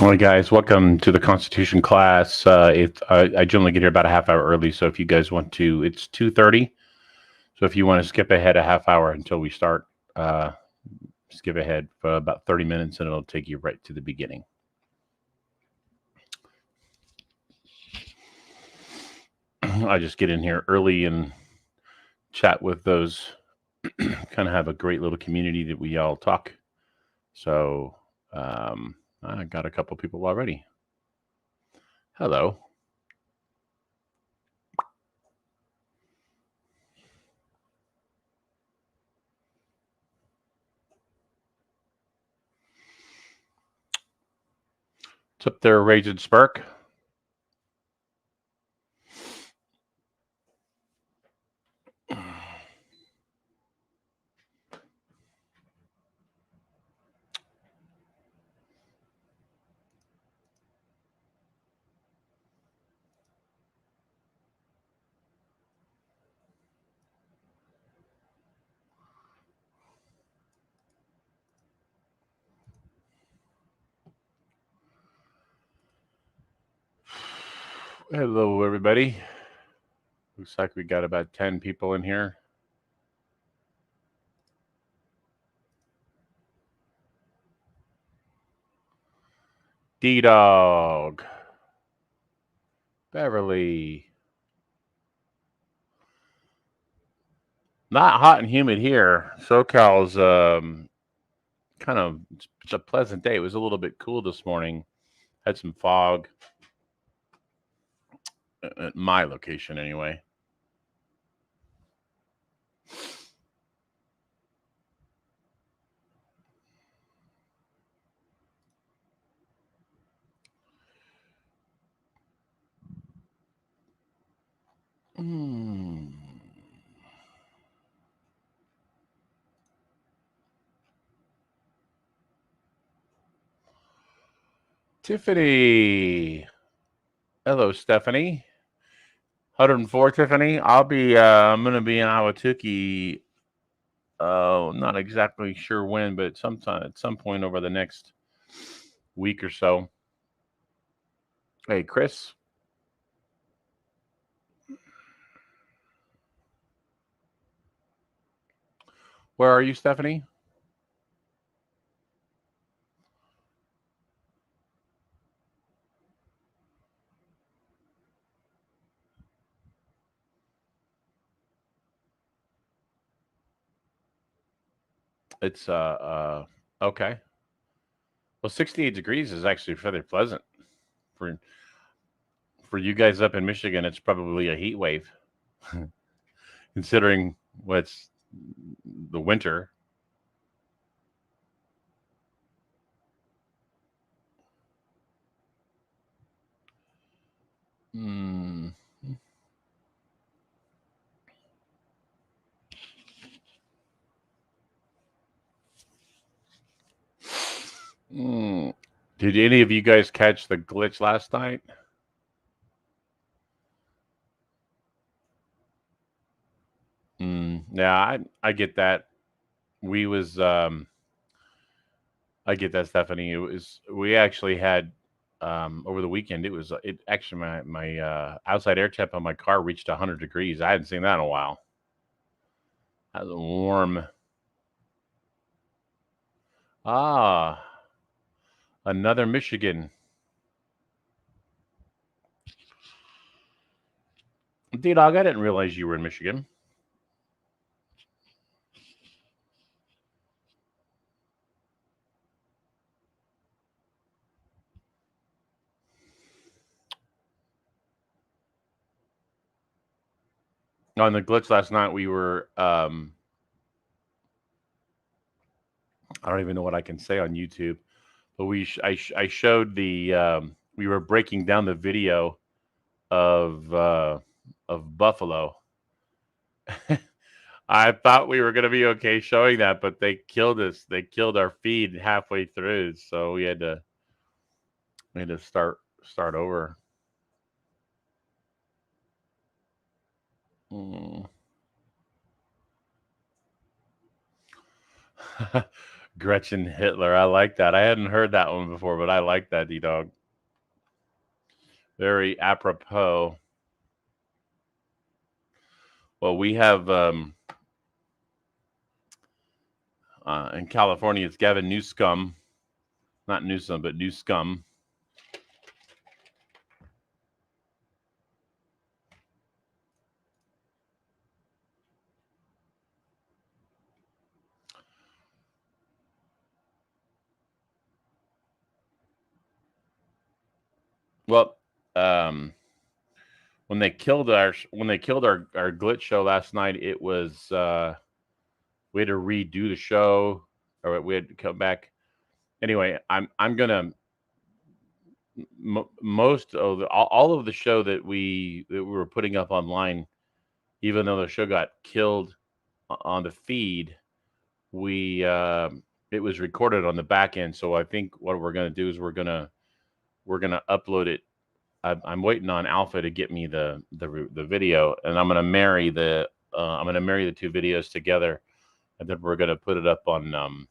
All right, guys, welcome to the Constitution class. I generally get here about a half hour early, so if you guys want to, it's 2:30. So if you want to skip ahead a half hour until we start, skip ahead for about 30 minutes, and it'll take you right to the beginning. I just get in here early and chat with those. Kind of have a great little community that we all talk. So I got a couple people already. Hello. What's up there, Raging Spark? Hello, everybody. Looks like we got about 10 people in here. D-Dog. Beverly. Not hot and humid here. SoCal's kind of, it's a pleasant day. It was a little bit cool this morning. Had some fog at my location anyway. Tiffany. Hello, Stephanie. 104, Tiffany. I'm going to be in Ahwatukee. Not exactly sure when, but sometime at some point over the next week or so. Hey, Chris. Where are you, Stephanie? It's okay. Well, 68 degrees is actually fairly pleasant for you guys up in Michigan. It's probably a heat wave, considering what's the winter. Mm. Mm. Did any of you guys catch the glitch last night? Yeah, I get that. We was I get that, Stephanie. We actually had over the weekend. It actually my outside air temp on my car reached 100 degrees. I hadn't seen that in a while. That was warm. Ah, another Michigan. D-Dog, I didn't realize you were in Michigan. On the glitch last night, we were I don't even know what I can say on YouTube, but I showed the we were breaking down the video of Buffalo. I thought we were going to be okay showing that, but they killed us. They killed our feed halfway through, so we had to start over. Mm. Gretchen Hitler. I like that. I hadn't heard that one before, but I like that, D-Dog. Very apropos. Well, we have in California, it's Gavin Newsome. Not Newsom, but Newsome. Well, when they killed our glitch show last night, it was we had to redo the show, or we had to come back. Anyway, I'm gonna most of all of the show that we were putting up online, even though the show got killed on the feed, we it was recorded on the back end. So I think what we're gonna do is we're gonna upload it. I'm waiting on Alpha to get me the video, and I'm gonna marry the two videos together, and then we're gonna put it up on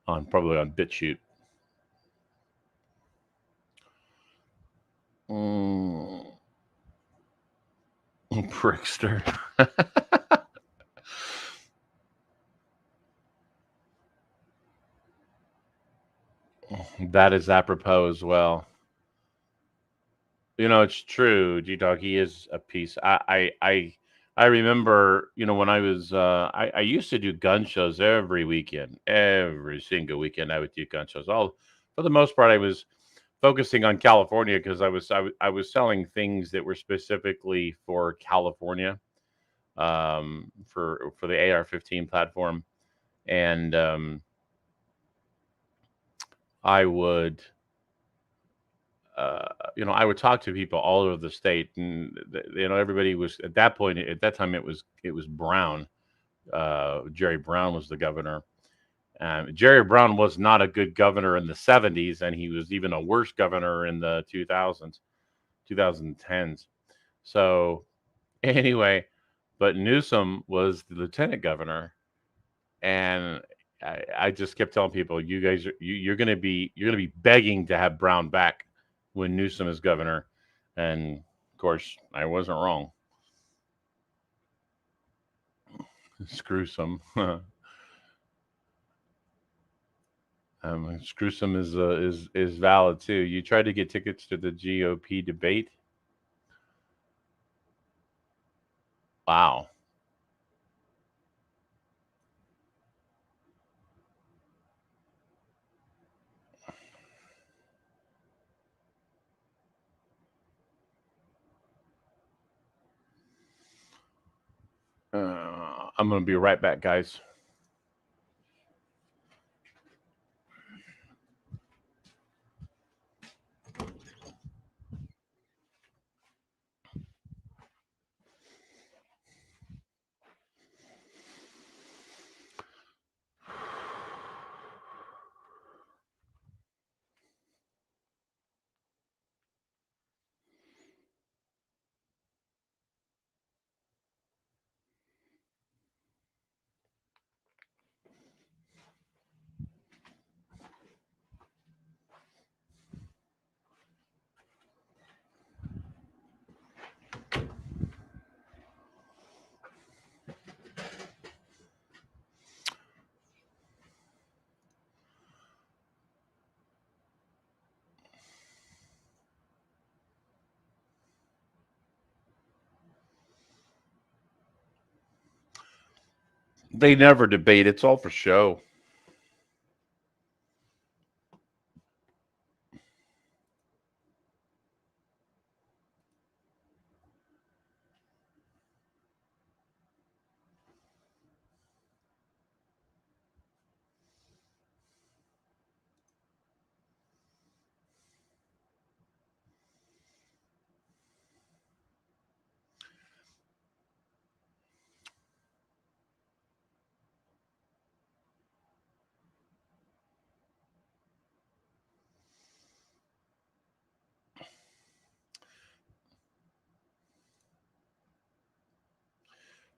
probably on BitChute. Prickster. That is apropos as well. You know, it's true. G-Dog, he is a piece. I remember, you know, when I was, I used to do gun shows every weekend, every single weekend. I would do gun shows. All for the most part, I was focusing on California because I was selling things that were specifically for California, for the AR-15 platform, and I would. You know, I would talk to people all over the state, and you know, everybody was at that point. At that time, it was Brown. Jerry Brown was the governor. Jerry Brown was not a good governor in the 70s, and he was even a worse governor in the 2000s, 2010s. So anyway, but Newsom was the lieutenant governor, and I just kept telling people, you guys, you're gonna be begging to have Brown back when Newsom is governor, and of course I wasn't wrong. Screwsome. Screwsome is valid too. You tried to get tickets to the GOP debate. Wow. I'm gonna be right back, guys. They never debate. It's all for show.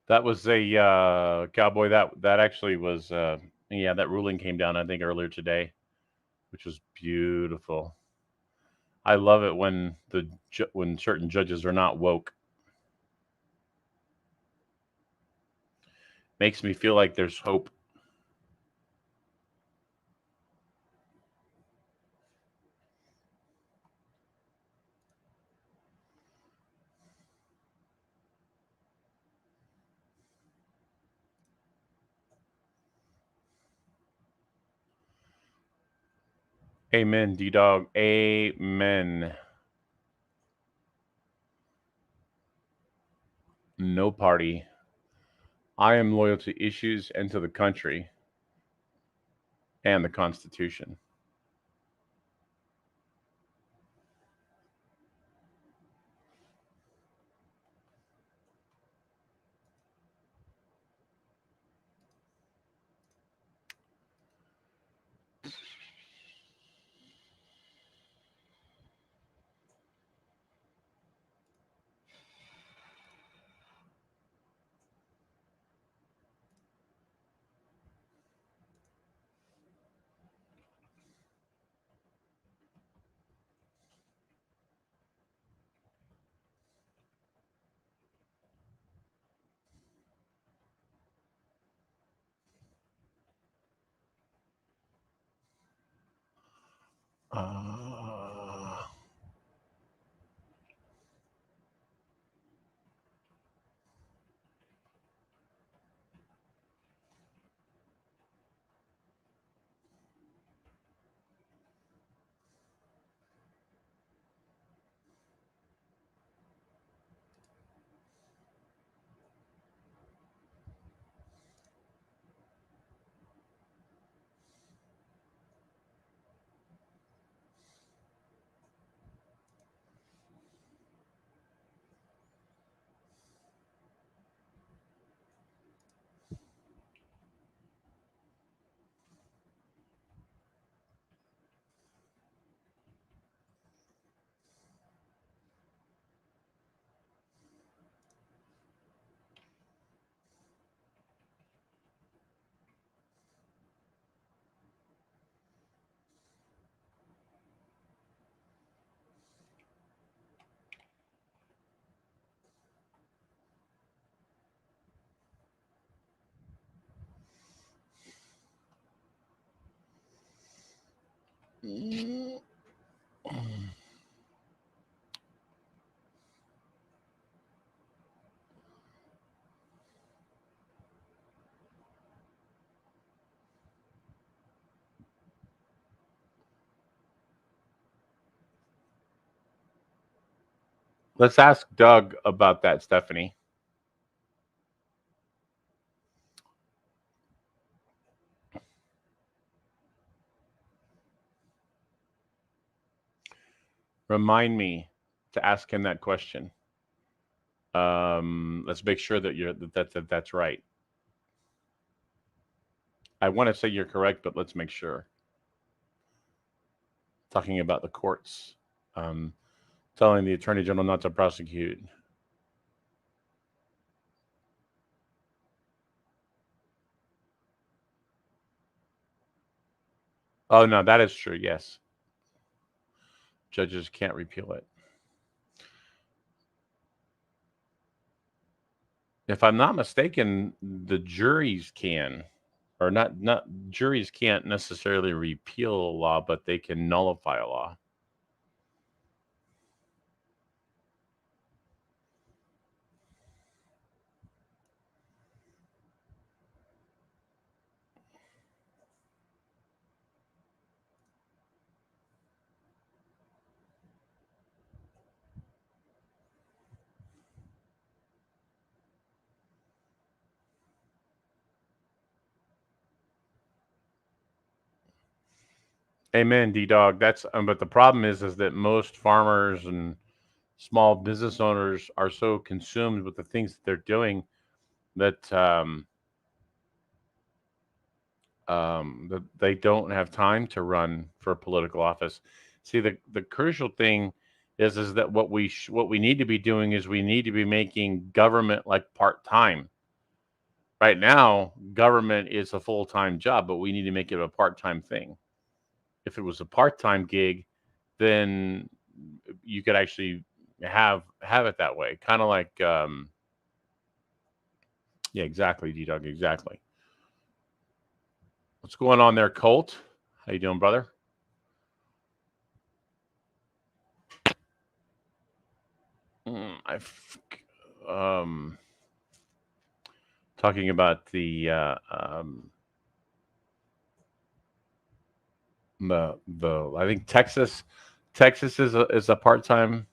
That was a cowboy. That actually was yeah. That ruling came down, I think, earlier today, which was beautiful. I love it when when certain judges are not woke. Makes me feel like there's hope. Amen, D Dog. Amen. No party. I am loyal to issues and to the country and the Constitution. Uh, let's ask Doug about that, Stephanie. Remind me to ask him that question. Let's make sure that that's right. I want to say you're correct, but let's make sure. Talking about the courts, um, telling the attorney general not to prosecute. Oh no, that is true. Yes, judges can't repeal it. If I'm not mistaken, the juries can, or not juries can't necessarily repeal a law, but they can nullify a law. Amen, D Dog. That's but the problem is that most farmers and small business owners are so consumed with the things that they're doing that that they don't have time to run for political office. See, the crucial thing is that what we need to be doing is we need to be making government like part time. Right now, government is a full-time job, but we need to make it a part-time thing. If it was a part-time gig, then you could actually have it that way. Kind of like, yeah, exactly, D-Dog, exactly. What's going on there, Colt? How you doing, brother? Talking about the I think Texas is a part time.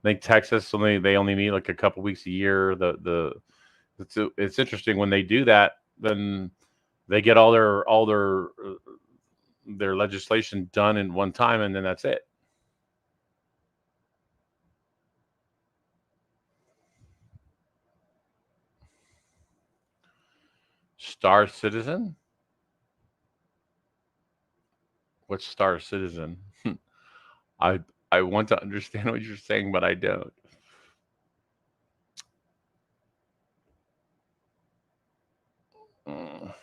I think Texas they only meet like a couple weeks a year. It's interesting when they do that. Then they get all their legislation done in one time, and then that's it. Star Citizen? What's Star Citizen? I I want to understand what you're saying, but I don't. Mm.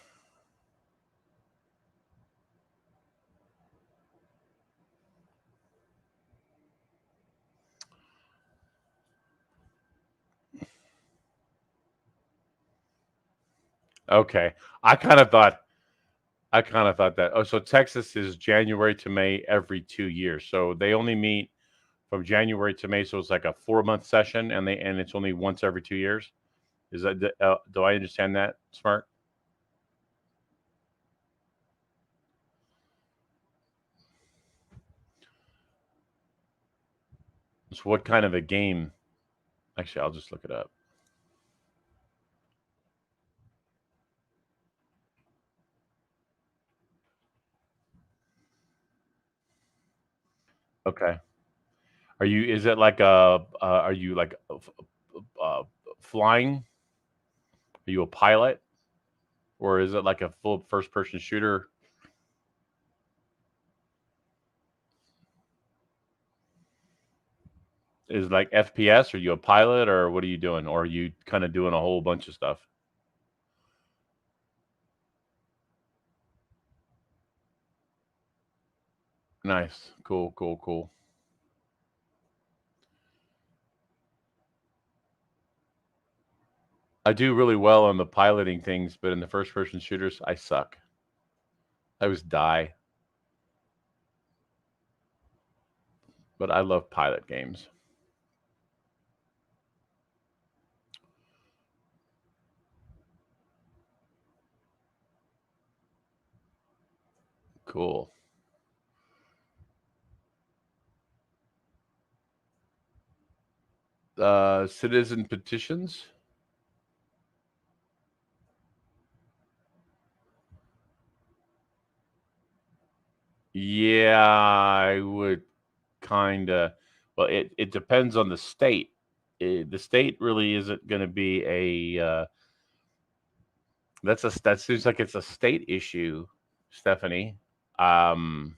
Okay, I kind of thought that. Oh, so Texas is January to May every 2 years. So they only meet from January to May. So it's like a 4 month session, and it's only once every 2 years. Is that do I understand that, Smart? So what kind of a game? Actually, I'll just look it up. Okay. Are you? Is it like a? Are you like flying? Are you a pilot, or is it like a full first person shooter? Is it like FPS? Are you a pilot, or what are you doing? Or are you kind of doing a whole bunch of stuff? Nice. Cool. Cool. Cool. I do really well on the piloting things, but in the first person shooters, I suck. I always die. But I love pilot games. Cool. Citizen petitions. Yeah, I would kind of. Well, it depends on the state. The state really isn't going to be a. That seems like it's a state issue, Stephanie. Um,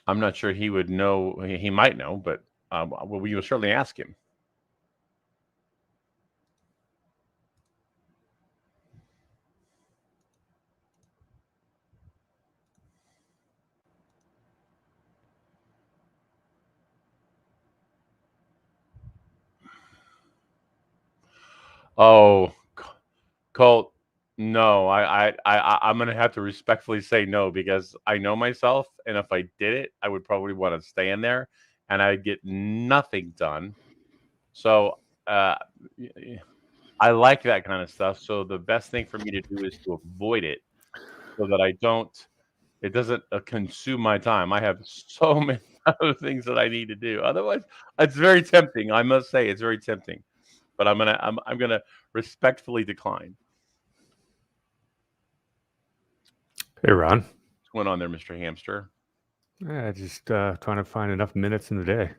I'm not sure he would know. He might know, but well, we will certainly ask him. Oh, Colt, no, I'm gonna have to respectfully say no because I know myself, and if I did it, I would probably want to stay in there, and I'd get nothing done. So uh, I like that kind of stuff. So the best thing for me to do is to avoid it, so that I don't. It doesn't consume my time. I have so many other things that I need to do. Otherwise, it's very tempting. I must say, it's very tempting. But I'm gonna respectfully decline. Hey, Ron. What's going on there, Mr. Hamster? Yeah, just trying to find enough minutes in the day.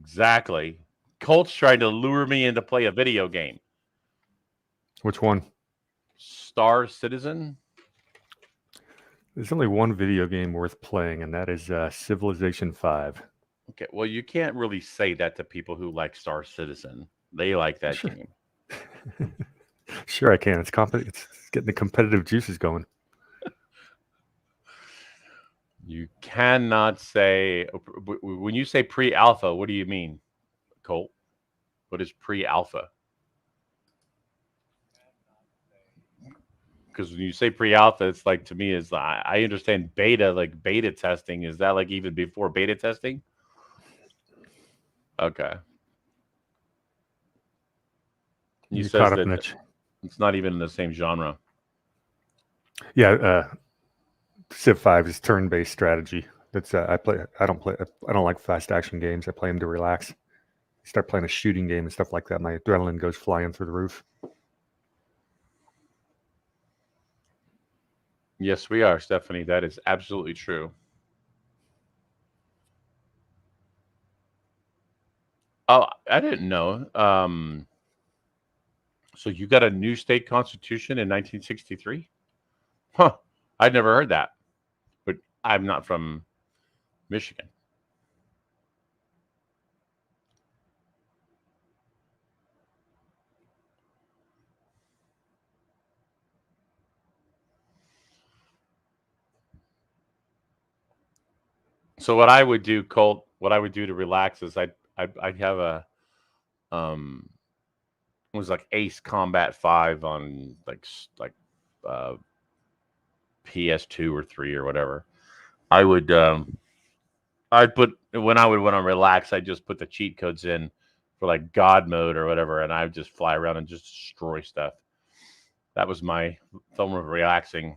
Exactly. Colt's trying to lure me into play a video game. Which one? Star Citizen? There's only one video game worth playing, and that is Civilization 5. Okay, well, you can't really say that to people who like Star Citizen. They like that Sure. game. Sure, I can. It's getting the competitive juices going. You cannot say when you say pre-alpha. What do you mean, Colt? What is pre-alpha? Because when you say pre-alpha, it's like to me is I understand beta, like beta testing. Is that like even before beta testing? Okay. You says caught up that in it. it's not even in the same genre. Yeah, Civ 5 is turn-based strategy. That's I don't like fast action games. I play them to relax. Start playing a shooting game and stuff like that, my adrenaline goes flying through the roof. Yes, we are, Stephanie. That is absolutely true. Oh, I didn't know. So you got a new state constitution in 1963? Huh. I'd never heard that. But I'm not from Michigan. So what I would do, Colt, what I would do to relax is I'd have a it was like Ace Combat 5 on uh PS2 or 3 or whatever. I would I'd put when I would want to relax, I'd just put the cheat codes in for like God mode or whatever, and I would just fly around and just destroy stuff. That was my form of relaxing.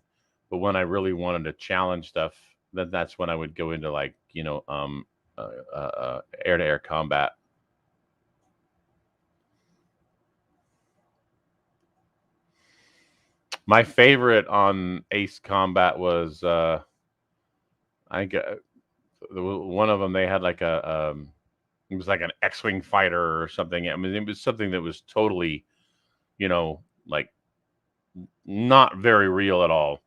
But when I really wanted to challenge stuff, then that's when I would go into like air to air combat. My favorite on Ace Combat was I got one of them. They had like it was like an X-wing fighter or something. I mean, it was something that was totally, like not very real at all.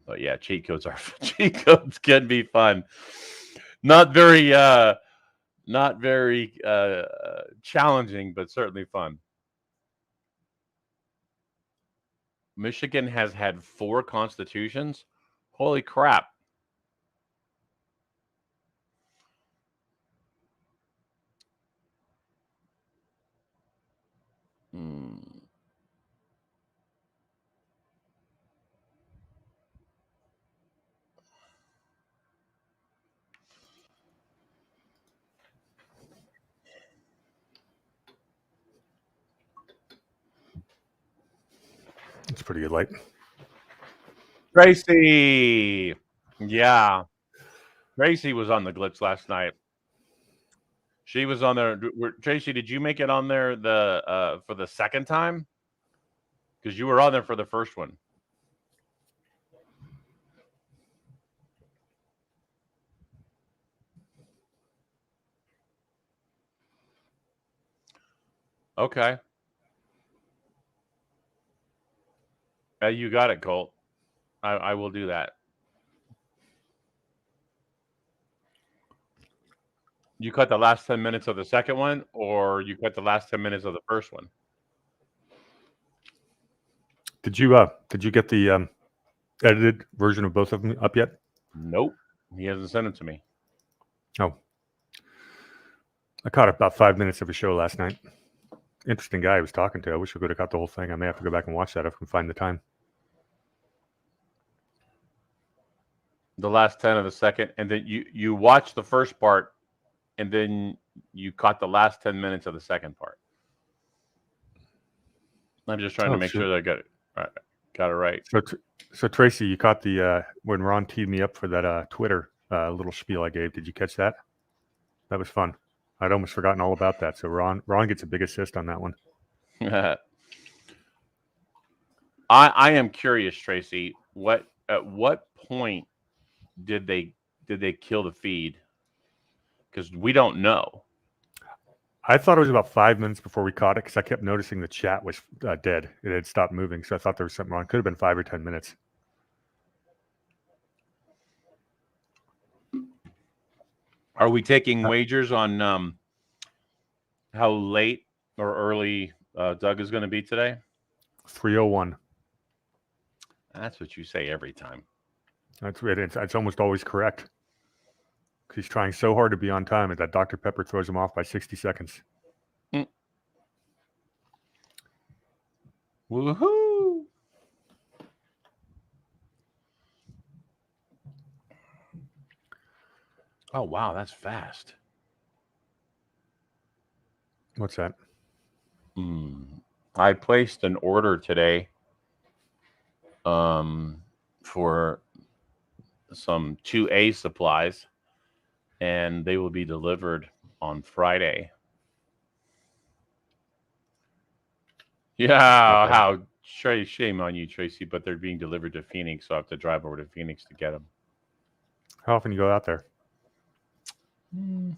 But yeah, cheat codes cheat codes can be fun. Not very challenging, but certainly fun. Michigan has had 4 constitutions. Holy crap. It's pretty good light. Tracy. Yeah. Tracy was on the glitch last night. She was on there. Tracy, did you make it on there for the second time? Because you were on there for the first one. Okay. You got it, Colt. I will do that. You cut the last 10 minutes of the second one, or you cut the last 10 minutes of the first one? Did you get the edited version of both of them up yet? Nope. He hasn't sent it to me. Oh. I caught about 5 minutes of a show last night. Interesting guy I was talking to. I wish I could have got the whole thing. I may have to go back and watch that if I can find the time. The last 10 of the second, and then you watched the first part, and then you caught the last 10 minutes of the second part. I'm just trying to make sure that I got it right. Got it right. So Tracy, you caught the when Ron teed me up for that Twitter little spiel I gave. Did you catch that? That was fun. I'd almost forgotten all about that. So Ron gets a big assist on that one. I am curious, Tracy. At what point did they kill the feed? Because we don't know. I thought it was about 5 minutes before we caught it because I kept noticing the chat was dead. It had stopped moving, so I thought there was something wrong. Could have been 5 or 10 minutes. Are we taking wagers on how late or early Doug is going to be today? 3:01. That's what you say every time. That's it. It's almost always correct. He's trying so hard to be on time, and that Dr. Pepper throws him off by 60 seconds. Woohoo! Oh, wow, that's fast. What's that? I placed an order today for some 2A supplies, and they will be delivered on Friday. Yeah, how shame on you, Tracy, but they're being delivered to Phoenix, so I have to drive over to Phoenix to get them. How often you go out there? I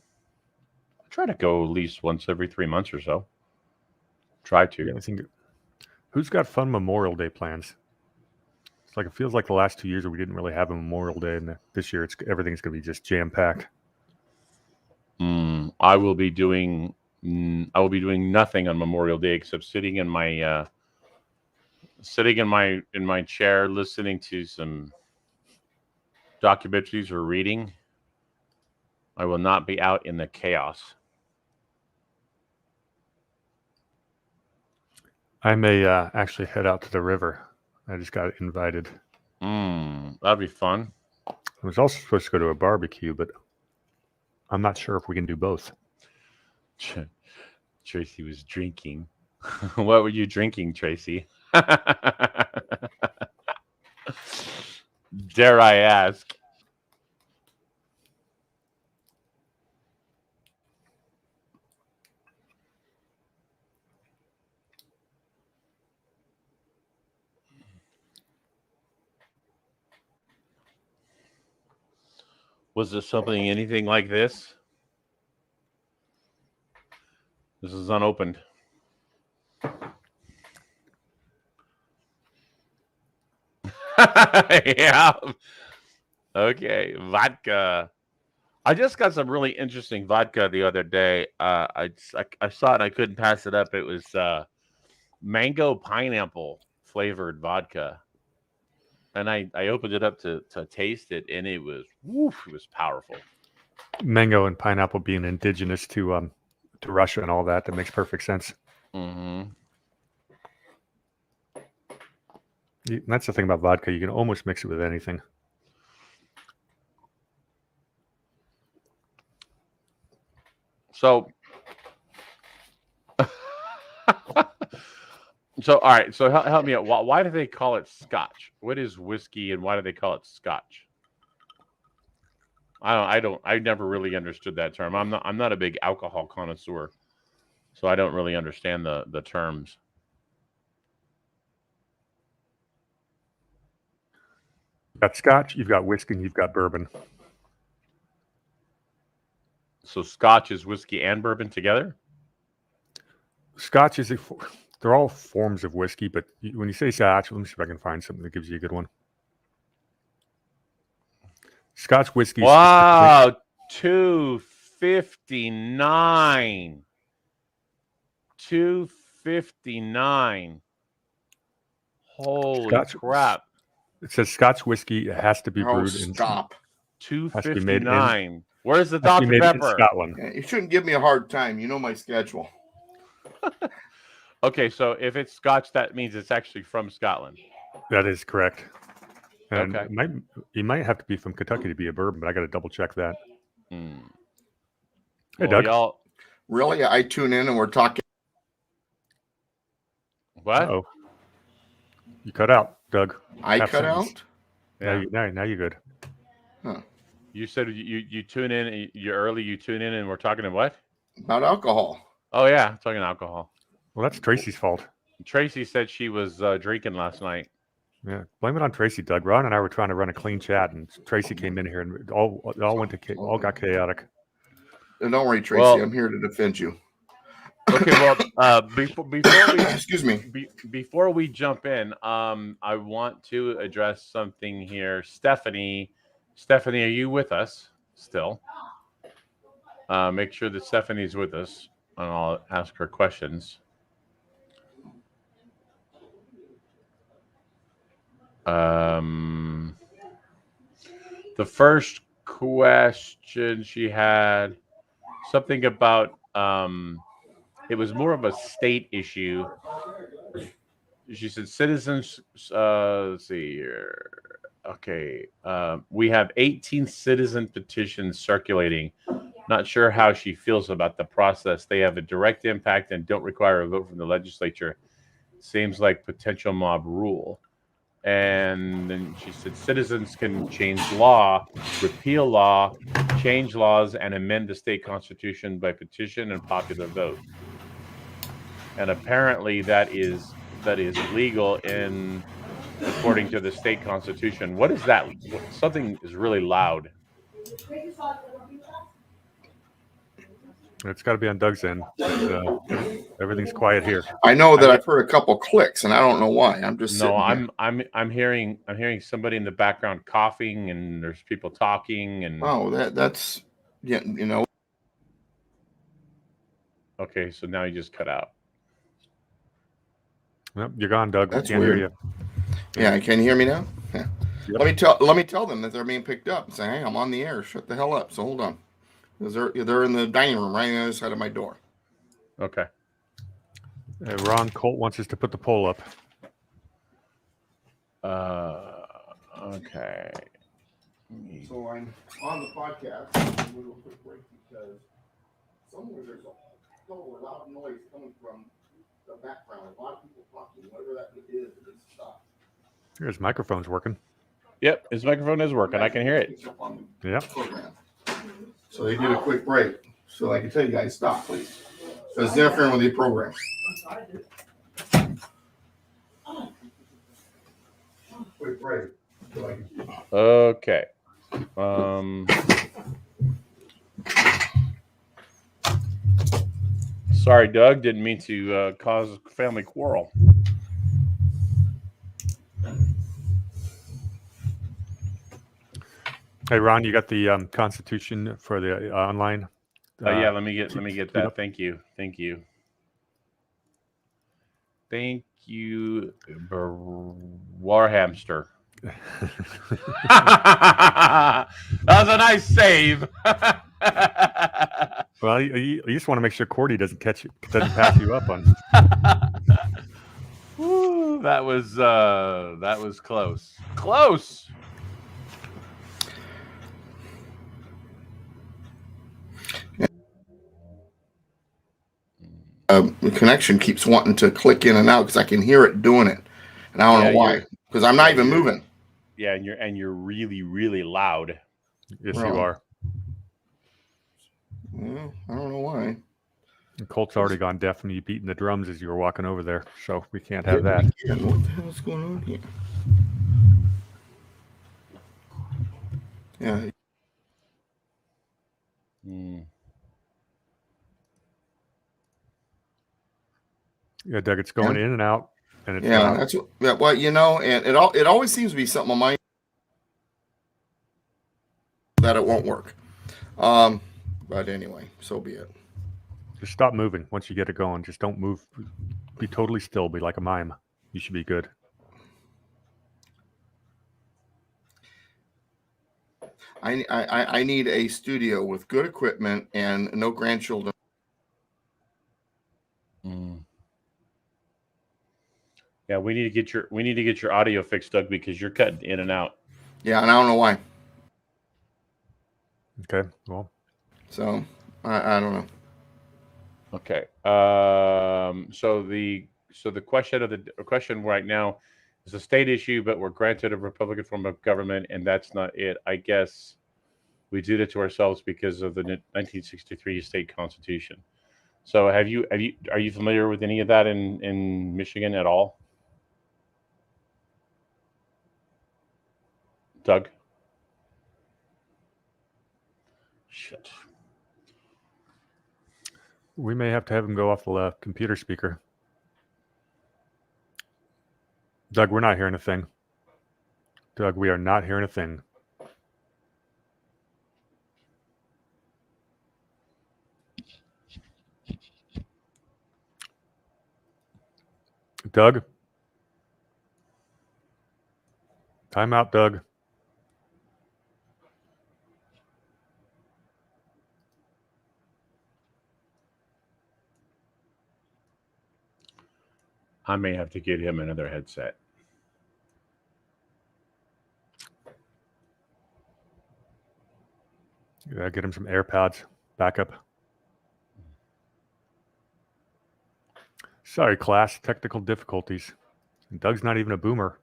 try to go at least once every 3 months or so. Try to. Yeah, who's got fun Memorial Day plans? It's like it feels like the last 2 years we didn't really have a Memorial Day, and this year everything's going to be just jam packed. I will be doing nothing on Memorial Day except sitting in my chair, listening to some documentaries or reading. I will not be out in the chaos. I may actually head out to the river. I just got invited. That'd be fun. I was also supposed to go to a barbecue, but I'm not sure if we can do both. Tracy was drinking. What were you drinking, Tracy? Dare I ask? Was it anything like this? This is unopened. Yeah. Okay. Vodka. I just got some really interesting vodka the other day. I saw it and I couldn't pass it up. It was mango pineapple flavored vodka. And I opened it up to taste it, and it was powerful. Mango and pineapple being indigenous to Russia and all that makes perfect sense. Mm-hmm. That's the thing about vodka. You can almost mix it with anything. So, all right. So help me out. Why do they call it Scotch? What is whiskey, and why do they call it Scotch? I never really understood that term. I'm not a big alcohol connoisseur, so I don't really understand the terms. You've got Scotch, you've got whiskey, and you've got bourbon. So Scotch is whiskey and bourbon together? Scotch is they're all forms of whiskey, but when you say Scotch, let me see if I can find something that gives you a good one. Scotch whiskey. Wow, $2.59. $2.59. Holy crap! It says Scotch whiskey has to be brewed in. Stop. $2.59. Where's the Dr. Pepper? In Scotland. Yeah, you shouldn't give me a hard time. You know my schedule. Okay, so if it's Scotch, that means it's actually from Scotland. That is correct. And okay. You might have to be from Kentucky to be a bourbon, but I got to double check that. Hey, well, Doug. Really? I tune in and we're talking. What? Uh-oh. You cut out, Doug. I cut out? Yeah. Now you're good. Huh. You said you tune in. You tune in, and we're talking to what? About alcohol. Oh yeah, talking alcohol. Well, that's Tracy's fault. Tracy said she was drinking last night. Yeah, blame it on Tracy, Doug. Ron and I were trying to run a clean chat, and Tracy came in here, and it all got chaotic. And don't worry, Tracy. I'm here to defend you. Okay, well, before we excuse me, before we jump in, I want to address something here. Stephanie, are you with us still? make sure that Stephanie's with us, and I'll ask her questions. The first question she had something about it was more of a state issue. She said citizens. Let's see here. Okay, we have 18 citizen petitions circulating. Not sure how she feels about the process. They have a direct impact and don't require a vote from the legislature. Seems like potential mob rule. And then she said citizens can change law, repeal law, change laws, and amend the state constitution by petition and popular vote. And apparently that is legal in according to the state constitution. What is that? Something is really loud. It's got to be on Doug's end. Everything's quiet here. I know that I've heard a couple clicks, and I don't know why. I'm just no. Sitting here. I'm hearing somebody in the background coughing, and there's people talking, and that's yeah, you know. Okay, so now you just cut out. Yep, you're gone, Doug. That's Can't weird. hear you. Yeah, can you hear me now? Yeah. Yep. Let me tell them that they're being picked up and say, hey, I'm on the air. Shut the hell up. So hold on. They're in the dining room right on the other side of my door. Okay. Ron Colt wants us to put the poll up. Okay. So I'm on the podcast. I'm going to do a quick break because somewhere there's a loud noise coming from the background. A lot of people talking. Whatever that is, it needs to stop. His microphone's working. Yep, his microphone is working. I can hear it. Yeah. So they did a quick break. So I can tell you guys, stop, please. Because it's interfering with the program. Quick break. Okay. Sorry, Doug. Didn't mean to cause a family quarrel. Hey, Ron, you got the Constitution for the online? Yeah, let me get that. Thank you, Warhamster. That was a nice save. Well, you just want to make sure Cordy doesn't pass you up on. Woo, that was close. Close. The connection keeps wanting to click in and out because I can hear it doing it, and I don't know why. Because I'm not even moving. Yeah, and you're really, really loud. Yes, you are. Well, I don't know why. And Colt's already gone deaf, and you beating the drums as you were walking over there, so we can't have that. What the hell is going on here? Yeah. Yeah, Doug, it's going in and out, and it's that's what you know, and it always seems to be something on my that it won't work. But anyway, so be it. Just stop moving once you get it going. Just don't move. Be totally still. Be like a mime. You should be good. I need a studio with good equipment and no grandchildren. Yeah, we need to get your audio fixed, Doug, because you're cutting in and out. Yeah, and I don't know why. Okay, well. So I don't know. Okay. So the question right now is a state issue, but we're granted a Republican form of government, and that's not it. I guess we did it to ourselves because of the 1963 state constitution. So are you familiar with any of that in Michigan at all? Doug? Shit. We may have to have him go off the computer speaker. Doug, we're not hearing a thing. Doug, we are not hearing a thing. Doug. Timeout, Doug. I may have to get him another headset. Yeah, get him some AirPods. Backup. Sorry, class. Technical difficulties. And Doug's not even a boomer.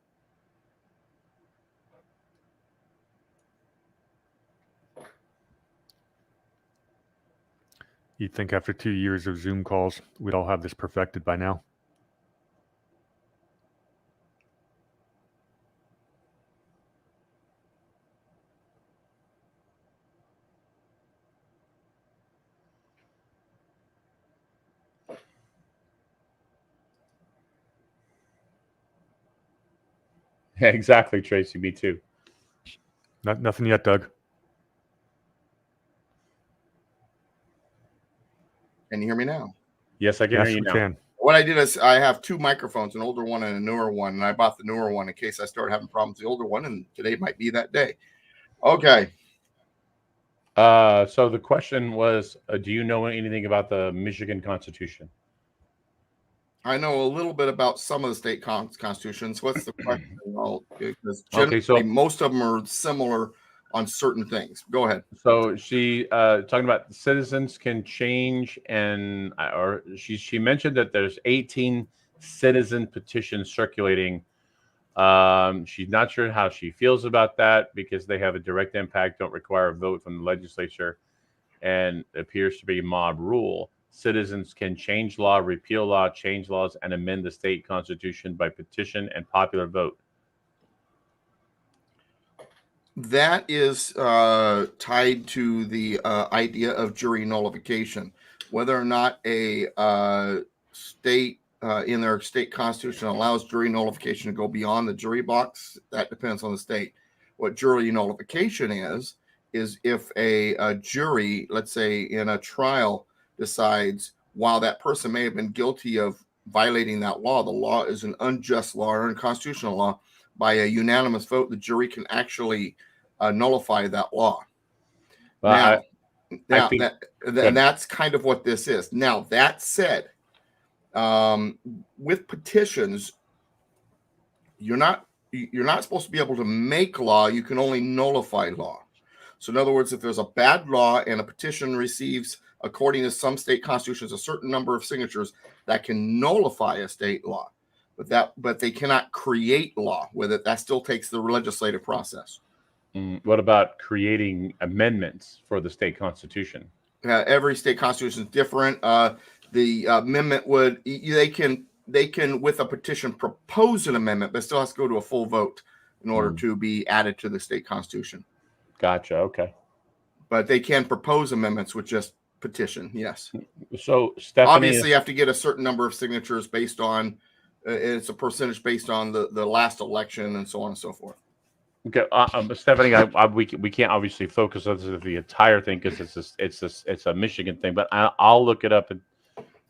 You'd think after 2 years of Zoom calls, we'd all have this perfected by now. Yeah, exactly, Tracy. Me too. Nothing yet, Doug. Can you hear me now? Yes, I can Yes, hear you we now. can. What I did is I have two microphones, an older one and a newer one, and I bought the newer one in case I start having problems with the older one, and today might be that day. Okay. So the question was, do you know anything about the Michigan Constitution? I know a little bit about some of the state constitutions. What's the question? Well, because Okay, so most of them are similar on certain things. Go ahead. So she talking about citizens can change, and or she mentioned that there's 18 citizen petitions circulating. She's not sure how she feels about that because they have a direct impact, don't require a vote from the legislature, and appears to be mob rule. Citizens can change law, repeal law, change laws, and amend the state constitution by petition and popular vote. That is tied to the idea of jury nullification. Whether or not a state in their state constitution allows jury nullification to go beyond the jury box, that depends on the state. What jury nullification is if a jury, let's say in a trial, decides while that person may have been guilty of violating that law, the law is an unjust law or unconstitutional law, by a unanimous vote, the jury can actually nullify that law. Well, That's kind of what this is. Now, that said, with petitions, you're not supposed to be able to make law. You can only nullify law. So, in other words, if there's a bad law and a petition receives, according to some state constitutions, a certain number of signatures, that can nullify a state law. But they cannot create law with it. That still takes the legislative process. What about creating amendments for the state constitution? Every state constitution is different. The amendment they can with a petition propose an amendment, but still has to go to a full vote in order to be added to the state constitution. Gotcha. Okay. But they can propose amendments with just petition. Yes. So Stephanie, obviously you have to get a certain number of signatures based on. It's a percentage based on the last election and so on and so forth. Okay, Stephanie, we can't obviously focus on the entire thing because it's a Michigan thing, but I'll look it up and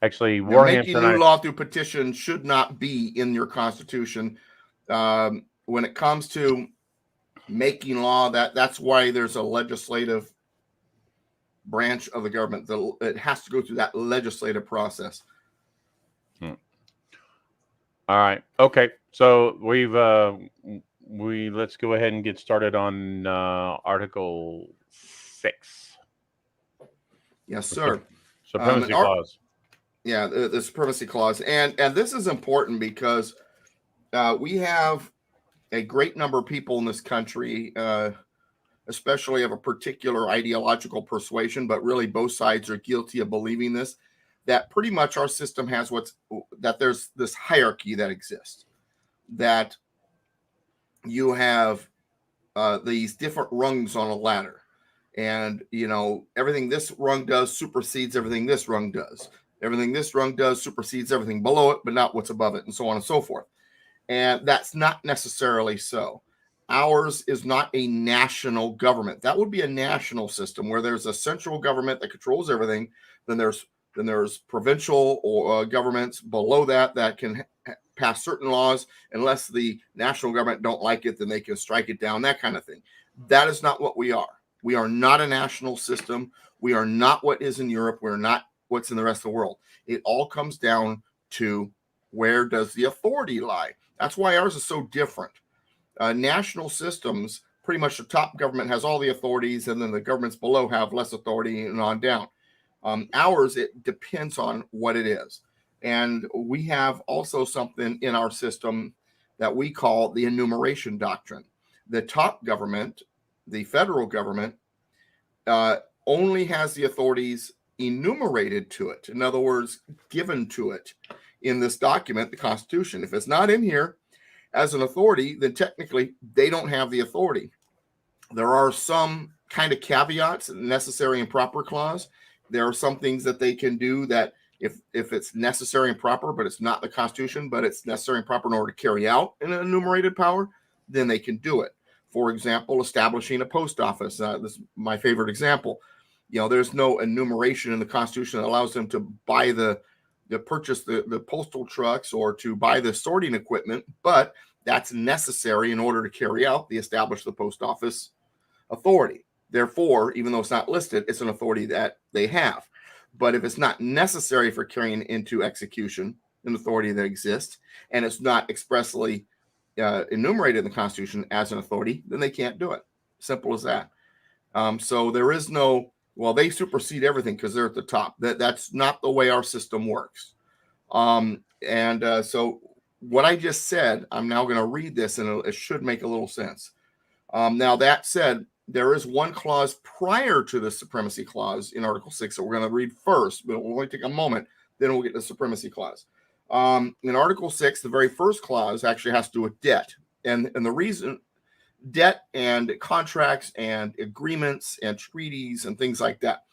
actually making new law through petition should not be in your constitution. When it comes to making law, that's why there's a legislative branch of the government. It has to go through that legislative process. All right. Okay. So let's go ahead and get started on Article 6. Yes, sir. Supremacy clause. Yeah, the supremacy clause, and this is important because we have a great number of people in this country, especially of a particular ideological persuasion, but really both sides are guilty of believing this. That pretty much our system has that there's this hierarchy that exists, that you have these different rungs on a ladder, and everything this rung does supersedes everything this rung does. Everything this rung does supersedes everything below it, but not what's above it, and so on and so forth. And that's not necessarily so. Ours is not a national government. That would be a national system where there's a central government that controls everything. Then there's provincial or governments below that can pass certain laws. Unless the national government don't like it, then they can strike it down, that kind of thing. That is not what we are. We are not a national system. We are not what is in Europe. We're not what's in the rest of the world. It all comes down to where does the authority lie? That's why ours is so different. National systems, pretty much the top government has all the authorities, and then the governments below have less authority and on down. Ours, it depends on what it is. And we have also something in our system that we call the enumeration doctrine. The top government, the federal government, only has the authorities enumerated to it. In other words, given to it in this document, the Constitution. If it's not in here as an authority, then technically they don't have the authority. There are some kind of caveats, necessary and proper clause. There are some things that they can do that if it's necessary and proper, but it's not the Constitution, but it's necessary and proper in order to carry out an enumerated power, then they can do it. For example, establishing a post office. This is my favorite example. There's no enumeration in the Constitution that allows them to buy purchase the postal trucks or to buy the sorting equipment, but that's necessary in order to carry out the establish the post office authority. Therefore, even though it's not listed, it's an authority that they have. But if it's not necessary for carrying into execution an authority that exists, and it's not expressly enumerated in the Constitution as an authority, then they can't do it. Simple as that. So there is no, they supersede everything because they're at the top. That's not the way our system works. So what I just said, I'm now going to read this, and it should make a little sense. Now, that said, there is one clause prior to the Supremacy Clause in Article 6 that we're going to read first, but we'll only take a moment, then we'll get to the Supremacy Clause. In Article 6, the very first clause actually has to do with debt. And the reason, debt and contracts and agreements and treaties and things like that.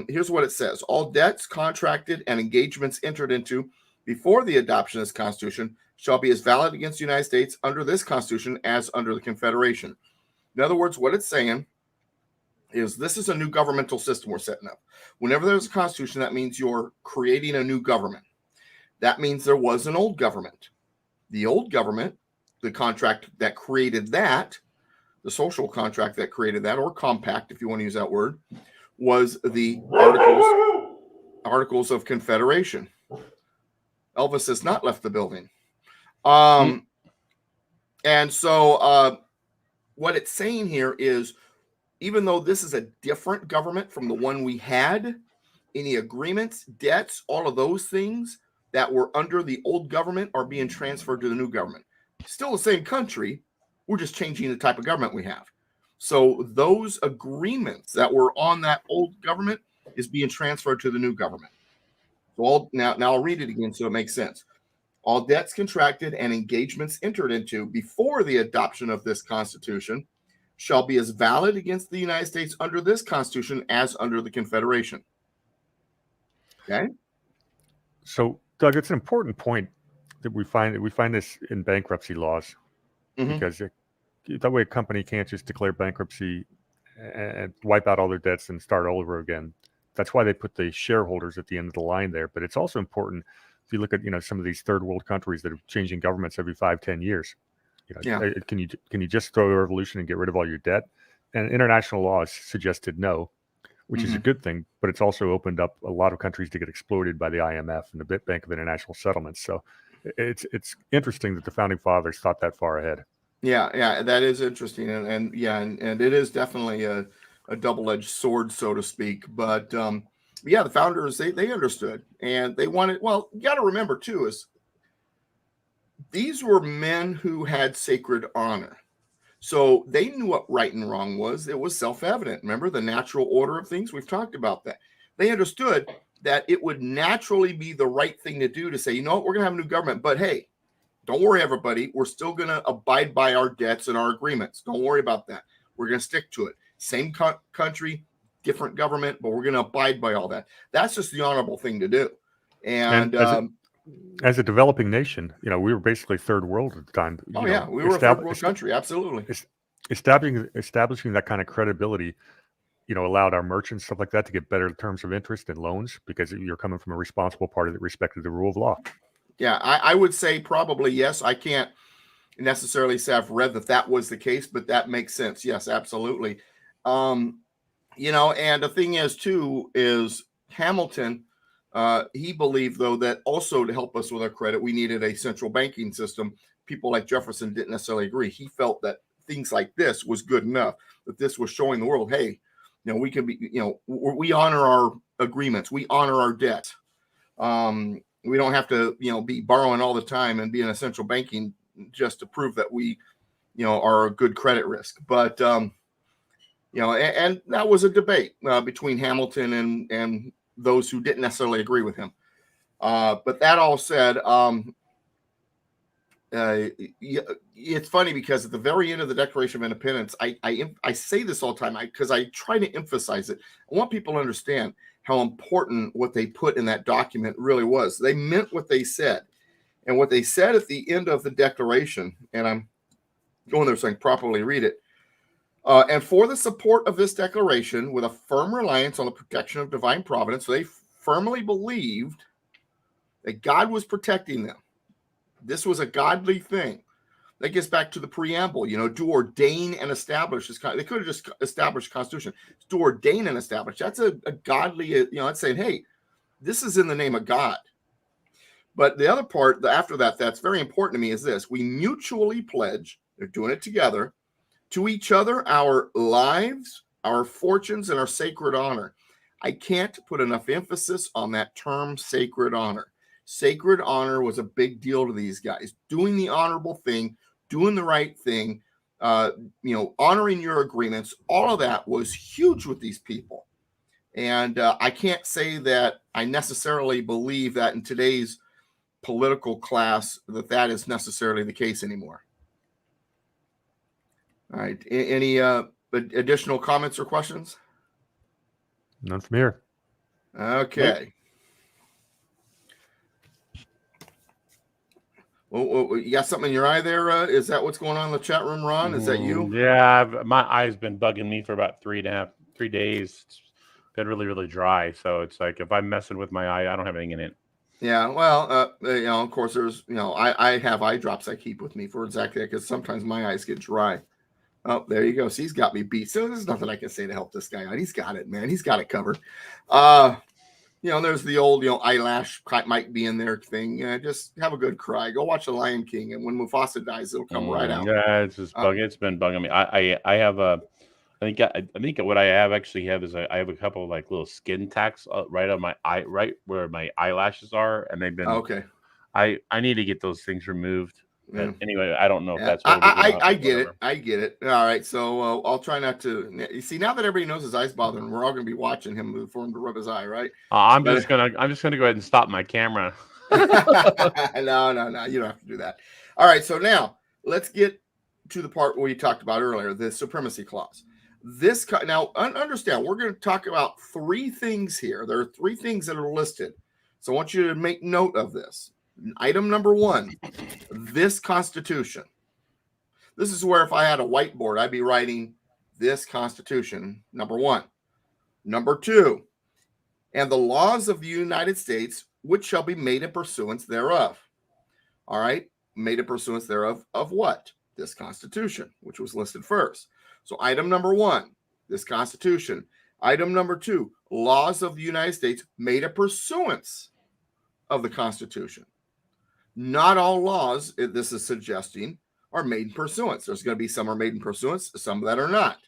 Here's what it says. All debts contracted and engagements entered into before the adoption of this Constitution shall be as valid against the United States under this Constitution as under the Confederation. In other words, what it's saying is this is a new governmental system we're setting up. Whenever there's a Constitution, that means you're creating a new government. That means there was an old government. The old government, the contract that created that, the social contract that created that, or compact, if you want to use that word, was the Articles of Confederation. Elvis has not left the building. And so what it's saying here is, even though this is a different government from the one we had, any agreements, debts, all of those things that were under the old government are being transferred to the new government. Still the same country, we're just changing the type of government we have. So those agreements that were on that old government is being transferred to the new government. So now I'll read it again so it makes sense. All debts contracted and engagements entered into before the adoption of this Constitution shall be as valid against the United States under this Constitution as under the Confederation. Okay? So, Doug, it's an important point that we find this in bankruptcy laws, because that way a company can't just declare bankruptcy and wipe out all their debts and start all over again. That's why they put the shareholders at the end of the line there. But it's also important if you look at some of these third world countries that are changing governments every 5-10 years. Can you just throw a revolution and get rid of all your debt? And international law has suggested no, which is a good thing, but it's also opened up a lot of countries to get exploited by the IMF and the Bank of International Settlements. So it's interesting that the founding fathers thought that far ahead. Yeah, that is interesting, and it is definitely a double-edged sword, so to speak. But the founders they understood, and they wanted. Well, you got to remember too is these were men who had sacred honor, so they knew what right and wrong was. It was self-evident. Remember the natural order of things? We've talked about that. They understood that it would naturally be the right thing to do to say, you know what, we're going to have a new government, but hey, don't worry, everybody. We're still going to abide by our debts and our agreements. Don't worry about that. We're going to stick to it. Same country, different government, but we're going to abide by all that. That's just the honorable thing to do. And as a developing nation, we were basically third world at the time. We were a third world country. Absolutely. Establishing that kind of credibility, allowed our merchants, stuff like that, to get better terms of interest and loans because you're coming from a responsible party that respected the rule of law. Yeah, I would say probably yes. I can't necessarily say I've read that was the case, but that makes sense. Yes, absolutely. And the thing is too is Hamilton. He believed though that also to help us with our credit, we needed a central banking system. People like Jefferson didn't necessarily agree. He felt that things like this was good enough. That this was showing the world, hey, we can be, we honor our agreements, we honor our debt. We don't have to, be borrowing all the time and be in a central banking just to prove that we, are a good credit risk. But, and that was a debate between Hamilton and those who didn't necessarily agree with him. But that all said, it's funny because at the very end of the Declaration of Independence, I say this all the time because I try to emphasize it. I want people to understand how important what they put in that document really was. They meant what they said. And what they said at the end of the Declaration, and I'm going there so I can properly read it, and for the support of this declaration, with a firm reliance on the protection of divine providence, so they firmly believed that God was protecting them. This was a godly thing. That gets back to the preamble, do ordain and establish this. They could have just established a constitution. To ordain and establish, that's a godly, it's saying, hey, this is in the name of God. But the other part, after that, that's very important to me is this. We mutually pledge, they're doing it together, to each other our lives, our fortunes, and our sacred honor. I can't put enough emphasis on that term, sacred honor. Sacred honor was a big deal to these guys. Doing the honorable thing, doing the right thing, honoring your agreements, all of that was huge with these people. And I can't say that I necessarily believe that in today's political class that is necessarily the case anymore. All right. Any additional comments or questions? None from here. Okay. Well, you got something in your eye there? Is that what's going on in the chat room, Ron? Is that you? Yeah, my eye's been bugging me for about 3 days. It's been really, really dry. So it's like if I'm messing with my eye, I don't have anything in it. Yeah, well, of course, there's, I have eye drops I keep with me for exactly that because sometimes my eyes get dry. Oh, there you go. So he's got me beat. So there's nothing I can say to help this guy out. He's got it, man. He's got it covered. There's the old, eyelash might be in there thing. Just have a good cry. Go watch The Lion King, and when Mufasa dies, it'll come right out. Yeah, it's just it's been bugging me. I have I think what I actually have is I have a couple of like little skin tacks right on my eye, right where my eyelashes are, and they've been okay. I need to get those things removed. Yeah. Anyway, I don't know if that's. I get it. I get it. All right, so I'll try not to. You see, now that everybody knows his eye's bothering him, we're all going to be watching him for him to rub his eye, right? I'm just gonna go ahead and stop my camera. No, you don't have to do that. All right, so now let's get to the part where you talked about earlier, the supremacy clause. Now understand, we're going to talk about 3 things here. There are 3 things that are listed, so I want you to make note of this. Item number 1, this Constitution. This is where if I had a whiteboard, I'd be writing this Constitution, number 1. Number 2, and the laws of the United States, which shall be made in pursuance thereof. All right, made in pursuance thereof of what? This Constitution, which was listed first. So item number 1, this Constitution. Item number 2, laws of the United States made in pursuance of the Constitution. Not all laws, this is suggesting, are made in pursuance. There's going to be some are made in pursuance, some that are not.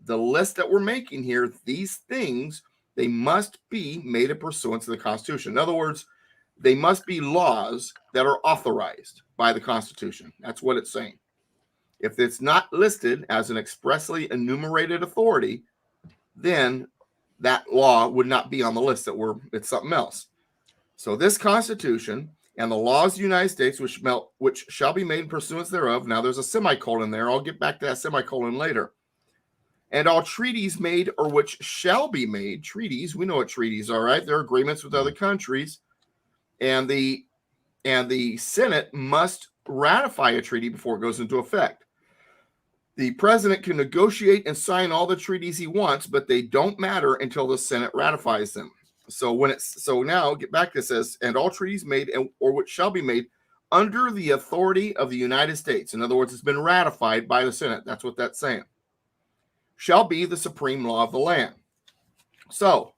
The list that we're making here, these things, they must be made in pursuance of the Constitution. In other words, they must be laws that are authorized by the Constitution. That's what it's saying. If it's not listed as an expressly enumerated authority, then that law would not be on the list. It's something else. So this Constitution and the laws of the United States, which shall be made in pursuance thereof. Now there's a semicolon there. I'll get back to that semicolon later. And all treaties made or which shall be made. Treaties, we know what treaties are, right? They're agreements with other countries. And the Senate must ratify a treaty before it goes into effect. The president can negotiate and sign all the treaties he wants, but they don't matter until the Senate ratifies them. So now get back to it says, and all treaties made or which shall be made under the authority of the United States. In other words, it's been ratified by the Senate. That's what that's saying. Shall be the supreme law of the land. So,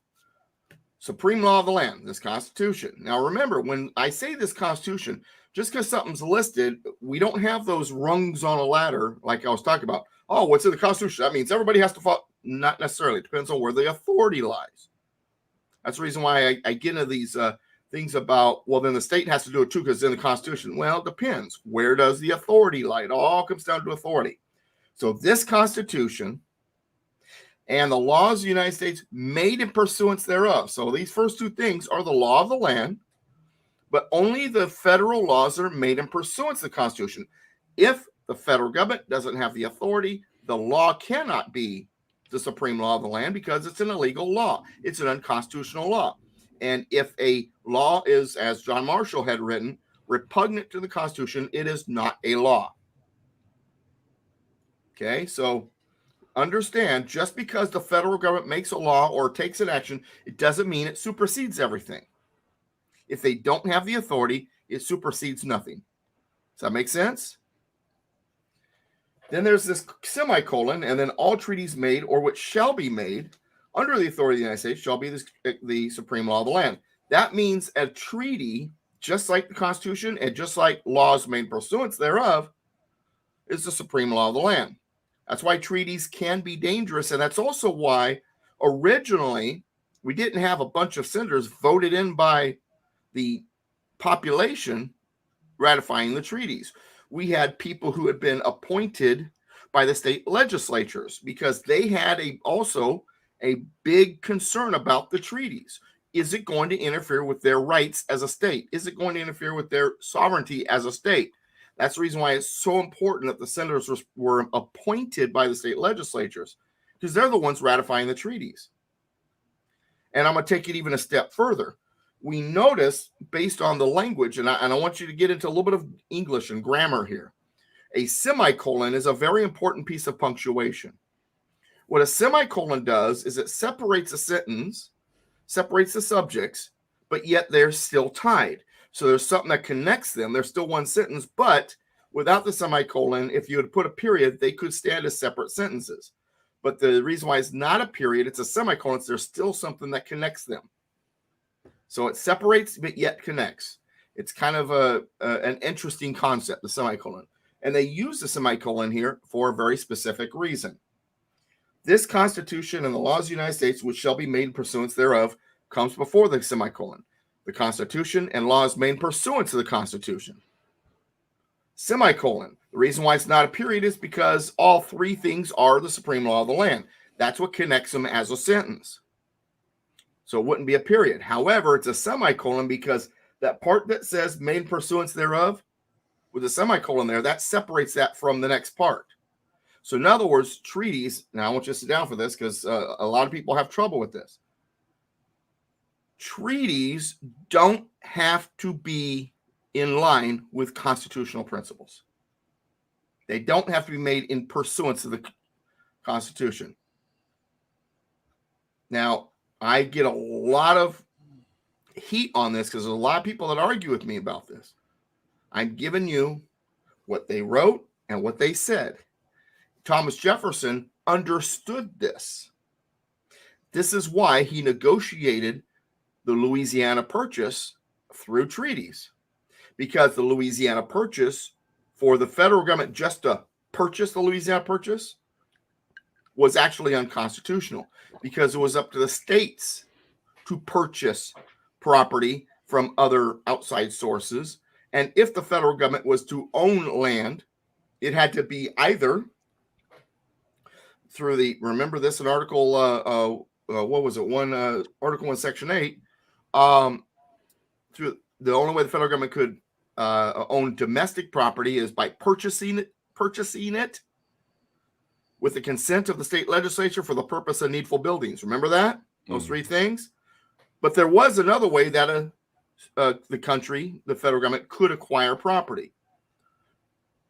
supreme law of the land, this Constitution. Now remember, when I say this Constitution, just because something's listed, we don't have those rungs on a ladder like I was talking about. Oh, what's in the Constitution? That means everybody has to follow. Not necessarily. It depends on where the authority lies. That's the reason why I get into these things about, well, then the state has to do it too because it's in the Constitution. Well, it depends. Where does the authority lie? It all comes down to authority. So this Constitution and the laws of the United States made in pursuance thereof. So these first two things are the law of the land, but only the federal laws are made in pursuance of the Constitution. If the federal government doesn't have the authority, the law cannot be the supreme law of the land because it's an illegal law. It's an unconstitutional law. And if a law is, as John Marshall had written, repugnant to the Constitution, it is not a law. Okay, so understand, just because the federal government makes a law or takes an action, it doesn't mean it supersedes everything. If they don't have the authority, it supersedes nothing. Does that make sense? Then there's this semicolon, and then all treaties made or which shall be made under the authority of the United States shall be the supreme law of the land. That means a treaty, just like the Constitution and just like laws made pursuant thereof, is the supreme law of the land. That's why treaties can be dangerous, and that's also why originally we didn't have a bunch of senators voted in by the population ratifying the treaties. We had people who had been appointed by the state legislatures because they had also a big concern about the treaties. Is it going to interfere with their rights as a state? Is it going to interfere with their sovereignty as a state? That's the reason why it's so important that the senators were appointed by the state legislatures, because they're the ones ratifying the treaties. And I'm going to take it even a step further. We notice, based on the language, and I want you to get into a little bit of English and grammar here, a semicolon is a very important piece of punctuation. What a semicolon does is it separates a sentence, separates the subjects, but yet they're still tied. So there's something that connects them. There's still one sentence, but without the semicolon, if you had put a period, they could stand as separate sentences. But the reason why it's not a period, it's a semicolon, is there's still something that connects them. So it separates, but yet connects. It's kind of an interesting concept, the semicolon. And they use the semicolon here for a very specific reason. This Constitution and the laws of the United States, which shall be made in pursuance thereof, comes before the semicolon. The Constitution and laws made in pursuance to the Constitution. Semicolon. The reason why it's not a period is because all three things are the supreme law of the land. That's what connects them as a sentence. So it wouldn't be a period. However, it's a semicolon because that part that says made in pursuance thereof, with a semicolon there, that separates that from the next part. So in other words, treaties, now I want you to sit down for this because a lot of people have trouble with this. Treaties don't have to be in line with constitutional principles. They don't have to be made in pursuance of the Constitution. Now, I get a lot of heat on this because there's a lot of people that argue with me about this. I'm giving you what they wrote and what they said. Thomas Jefferson understood this. This is why he negotiated the Louisiana Purchase through treaties, because the Louisiana Purchase, for the federal government just to purchase the Louisiana Purchase, was actually unconstitutional because it was up to the states to purchase property from other outside sources. And if the federal government was to own land, it had to be either through the, remember this in Article, what was it? Article 1, Section 8, through the only way the federal government could own domestic property is by purchasing it with the consent of the state legislature for the purpose of needful buildings. Remember that? Those three things? But there was another way that the country, the federal government, could acquire property.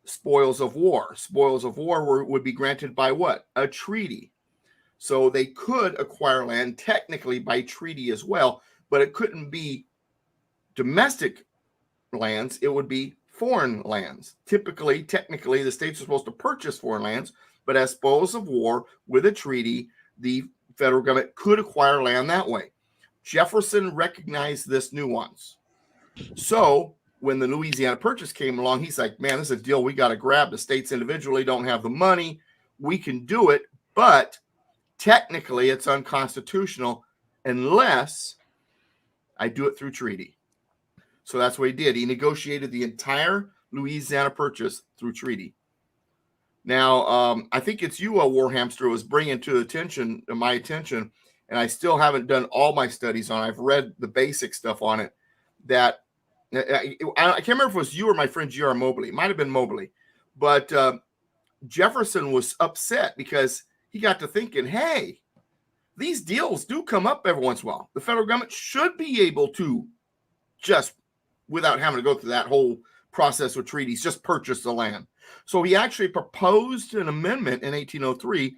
Spoils of war. Spoils of war would be granted by what? A treaty. So they could acquire land technically by treaty as well, but it couldn't be domestic lands. It would be foreign lands. Technically, the states are supposed to purchase foreign lands, but as spoils of war with a treaty, the federal government could acquire land that way. Jefferson recognized this nuance. So when the Louisiana Purchase came along, he's like, man, this is a deal we got to grab. The states individually don't have the money. We can do it, but technically it's unconstitutional unless I do it through treaty. So that's what he did. He negotiated the entire Louisiana Purchase through treaty. Now, I think it's you, Warhamster, was bringing to my attention, and I still haven't done all my studies on it. I've read the basic stuff on it. That I can't remember if it was you or my friend G.R. Mobley. It might have been Mobley. But Jefferson was upset because he got to thinking, hey, these deals do come up every once in a while. The federal government should be able to just, without having to go through that whole process with treaties, just purchase the land. So he actually proposed an amendment in 1803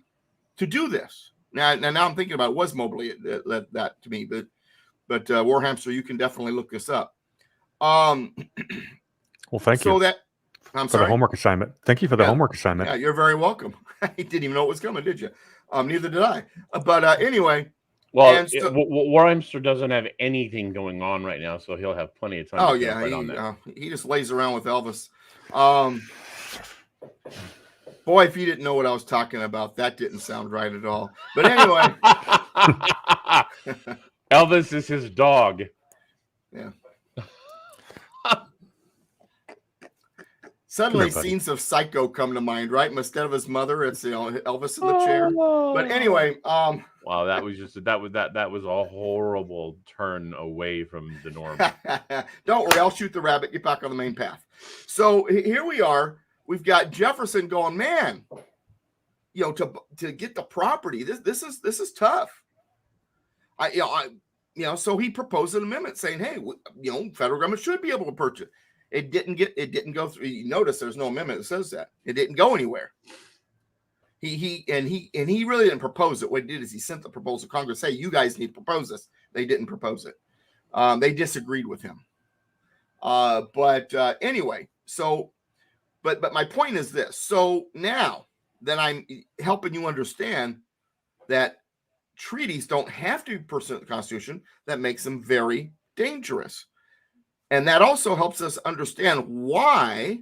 to do this. Now I'm thinking about it was Mobley that to me, but Warhamster, you can definitely look this up. Well, thank you. The homework assignment. Thank you for the homework assignment. Yeah, you're very welcome. I didn't even know it was coming, did you? Neither did I. But anyway. Well, Warhamster doesn't have anything going on right now, so he'll have plenty of time. Oh, yeah. He just lays around with Elvis. Boy, if you didn't know what I was talking about, that didn't sound right at all. But anyway. Elvis is his dog. Yeah. Suddenly, scenes of Psycho come to mind, right? Instead of his mother, it's Elvis in the chair. But anyway, wow, that was a horrible turn away from the norm. Don't worry, I'll shoot the rabbit. Get back on the main path. So here we are. We've got Jefferson going, man. To get the property, this is tough. So he proposed an amendment saying, hey, federal government should be able to purchase. It didn't go through. You notice there's no amendment that says that. It didn't go anywhere. He really didn't propose it. What he did is he sent the proposal to Congress, hey, you guys need to propose this. They didn't propose it. They disagreed with him. Anyway, so but my point is this. So now that I'm helping you understand that treaties don't have to be pursuant to the Constitution, that makes them very dangerous. And that also helps us understand why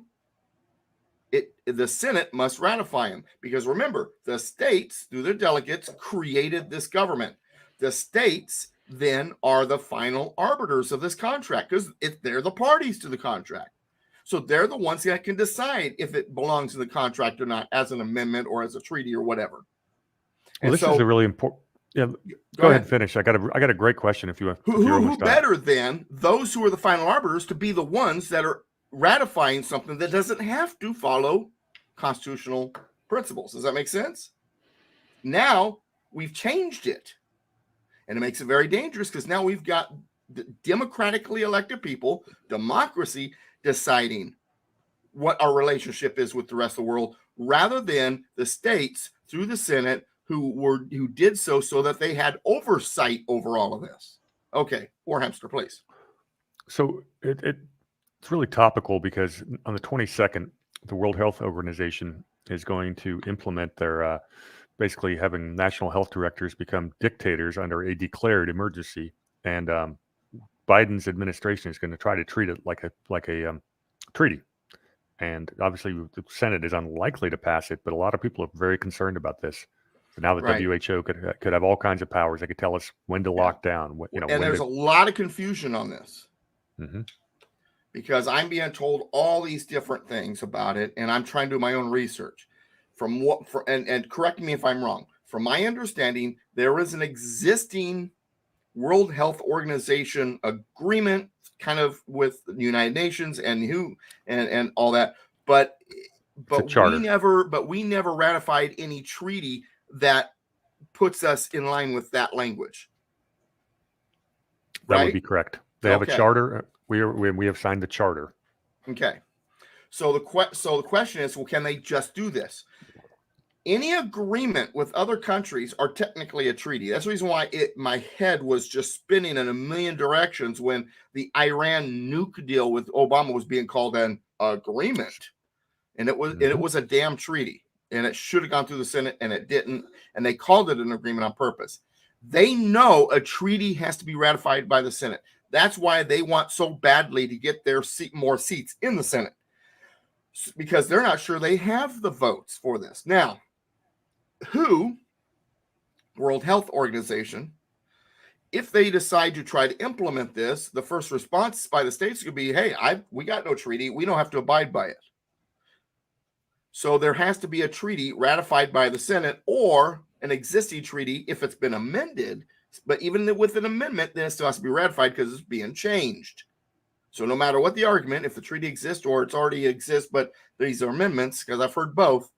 the Senate must ratify them. Because remember, the states, through their delegates, created this government. The states then are the final arbiters of this contract because they're the parties to the contract. So they're the ones that can decide if it belongs in the contract or not as an amendment or as a treaty or whatever. Well, this is a really important... Yeah, go ahead and finish. I got a great question. If you have, who better than those who are the final arbiters to be the ones that are ratifying something that doesn't have to follow constitutional principles? Does that make sense? Now we've changed it, and it makes it very dangerous because now we've got democratically elected people, democracy deciding what our relationship is with the rest of the world, rather than the states through the Senate who did so that they had oversight over all of this. Okay, Warhamster, please. So it's really topical because on the 22nd, the World Health Organization is going to implement their basically having national health directors become dictators under a declared emergency, and Biden's administration is going to try to treat it like a treaty. And obviously, the Senate is unlikely to pass it, but a lot of people are very concerned about this. So now the WHO could have all kinds of powers. They could tell us when to lock down. And there's a lot of confusion on this because I'm being told all these different things about it, and I'm trying to do my own research. And correct me if I'm wrong. From my understanding, there is an existing World Health Organization agreement, kind of with the United Nations and all that, but we never ratified any treaty that puts us in line with that language. That would be correct. They have a charter. We have signed the charter. Okay. So the question is, well, can they just do this? any agreement with other countries are technically a treaty. That's the reason why my head was just spinning in a million directions when the Iran nuke deal with Obama was being called an agreement. And it was a damn treaty. And it should have gone through the Senate, and it didn't. And they called it an agreement on purpose. They know a treaty has to be ratified by the Senate. That's why they want so badly to get their more seats in the Senate, because they're not sure they have the votes for this. Now, World Health Organization, if they decide to try to implement this, the first response by the states could be, hey, we got no treaty. We don't have to abide by it. So there has to be a treaty ratified by the Senate, or an existing treaty if it's been amended. But even with an amendment, then it still has to be ratified because it's being changed. So no matter what the argument, if the treaty exists or it's already exists, but these are amendments, because I've heard both,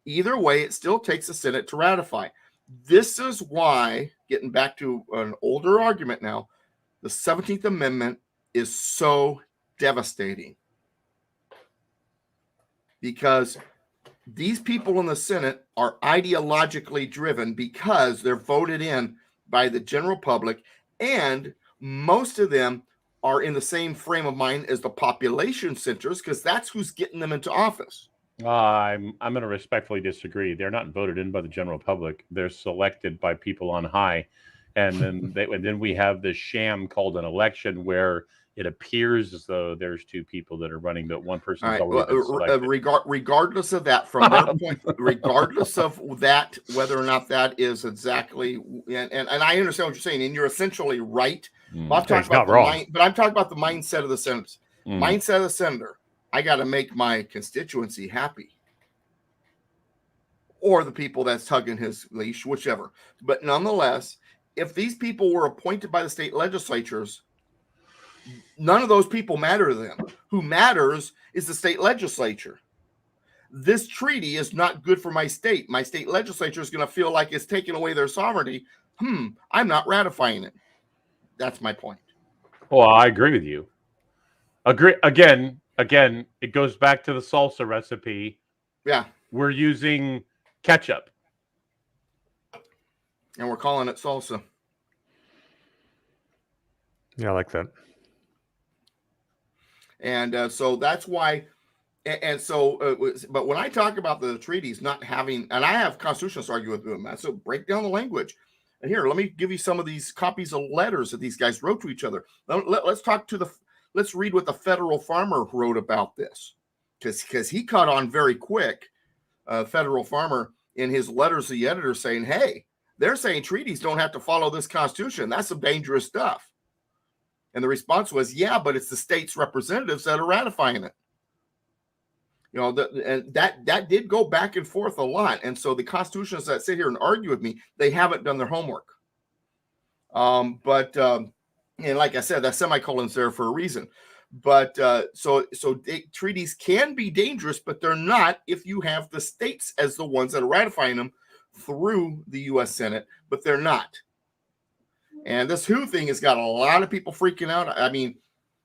either way, it still takes the Senate to ratify. This is why, getting back to an older argument now, the 17th Amendment is so devastating. Because these people in the Senate are ideologically driven because they're voted in by the general public, and most of them are in the same frame of mind as the population centers, because that's who's getting them into office. I'm going to respectfully disagree. They're not voted in by the general public. They're selected by people on high, and then we have this sham called an election where it appears as though there's two people that are running, but one person's already been selected. Regardless of that, from their point, regardless of that, whether or not that is exactly, and I understand what you're saying, and you're essentially right. But I'm talking about the mindset of the senators. Mindset of the senator. I got to make my constituency happy, or the people that's tugging his leash, whichever. But nonetheless, if these people were appointed by the state legislatures, none of those people matter to them. Who matters is the state legislature. This treaty is not good for my state. My state legislature is going to feel like it's taking away their sovereignty. I'm not ratifying it. That's my point. Well, I agree with you. Again, it goes back to the salsa recipe. Yeah. We're using ketchup. And we're calling it salsa. Yeah, I like that. And so that's why. But when I talk about the treaties not having, and I have constitutionalists argue with them, so break down the language. And here, let me give you some of these copies of letters that these guys wrote to each other. Let's read what the Federal Farmer wrote about this, because he caught on very quick. Federal Farmer, in his letters to the editor, saying, hey, they're saying treaties don't have to follow this Constitution. That's some dangerous stuff. And the response was, yeah, but it's the state's representatives that are ratifying it. You know, and that did go back and forth a lot. And so the constitutionalists that sit here and argue with me, they haven't done their homework. And like I said, that semicolon's there for a reason. But treaties can be dangerous, but they're not if you have the states as the ones that are ratifying them through the U.S. Senate, but they're not. And this WHO thing has got a lot of people freaking out. I mean,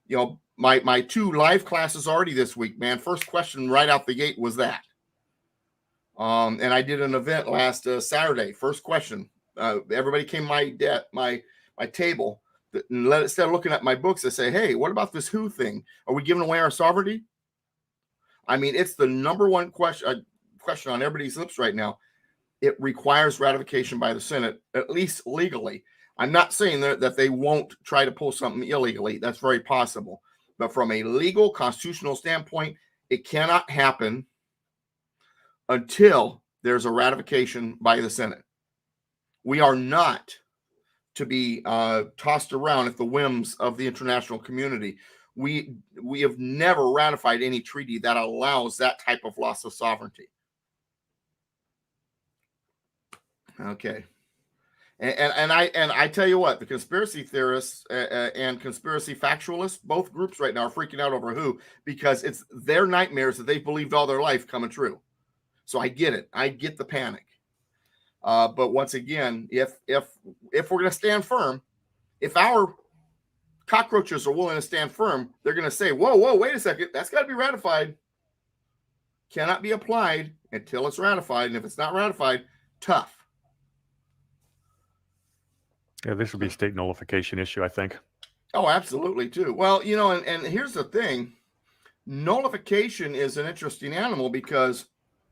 you know, my 2 live classes already this week, man. First question right out the gate was that. And I did an event last Saturday. First question, everybody came to my table. And instead of looking at my books, they say, hey, what about this WHO thing? Are we giving away our sovereignty? I mean, it's the number one question on everybody's lips right now. It requires ratification by the Senate, at least legally. I'm not saying that they won't try to pull something illegally. That's very possible. But from a legal, constitutional standpoint, it cannot happen until there's a ratification by the Senate. We are not to be tossed around at the whims of the international community. We have never ratified any treaty that allows that type of loss of sovereignty. Okay. And I tell you what, the conspiracy theorists and conspiracy factualists, both groups right now are freaking out over WHO, because it's their nightmares that they've believed all their life coming true. So I get it. I get the panic. But once again, if we're going to stand firm, if our cockroaches are willing to stand firm, they're going to say, whoa, wait a second. That's got to be ratified. cannot be applied until it's ratified. And if it's not ratified, tough. Yeah, this would be a state nullification issue, I think. Oh, absolutely, too. Well, you know, and here's the thing. Nullification is an interesting animal because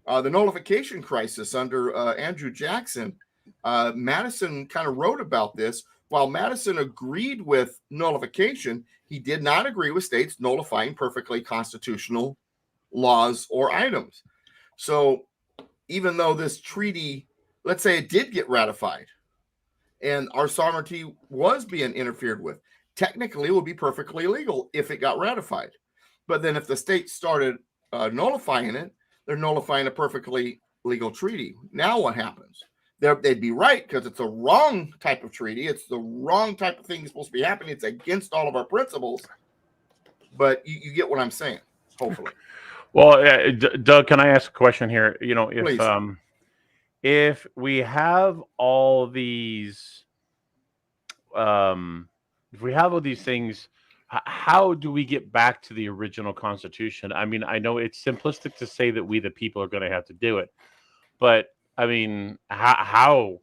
the nullification crisis under Andrew Jackson, Madison kind of wrote about this. While Madison agreed with nullification, he did not agree with states nullifying perfectly constitutional laws or items. So even though this treaty, let's say it did get ratified and our sovereignty was being interfered with, technically it would be perfectly legal if it got ratified. But then if the states started nullifying it, they're nullifying a perfectly legal treaty. Now what happens? They'd be right because it's a wrong type of treaty. It's the wrong type of thing that's supposed to be happening. It's against all of our principles. But you get what I'm saying, hopefully. Well, Doug, can I ask a question here? You know, if we have all these, things, how do we get back to the original Constitution? I mean, I know it's simplistic to say that we, the people, are going to have to do it, but I mean, how?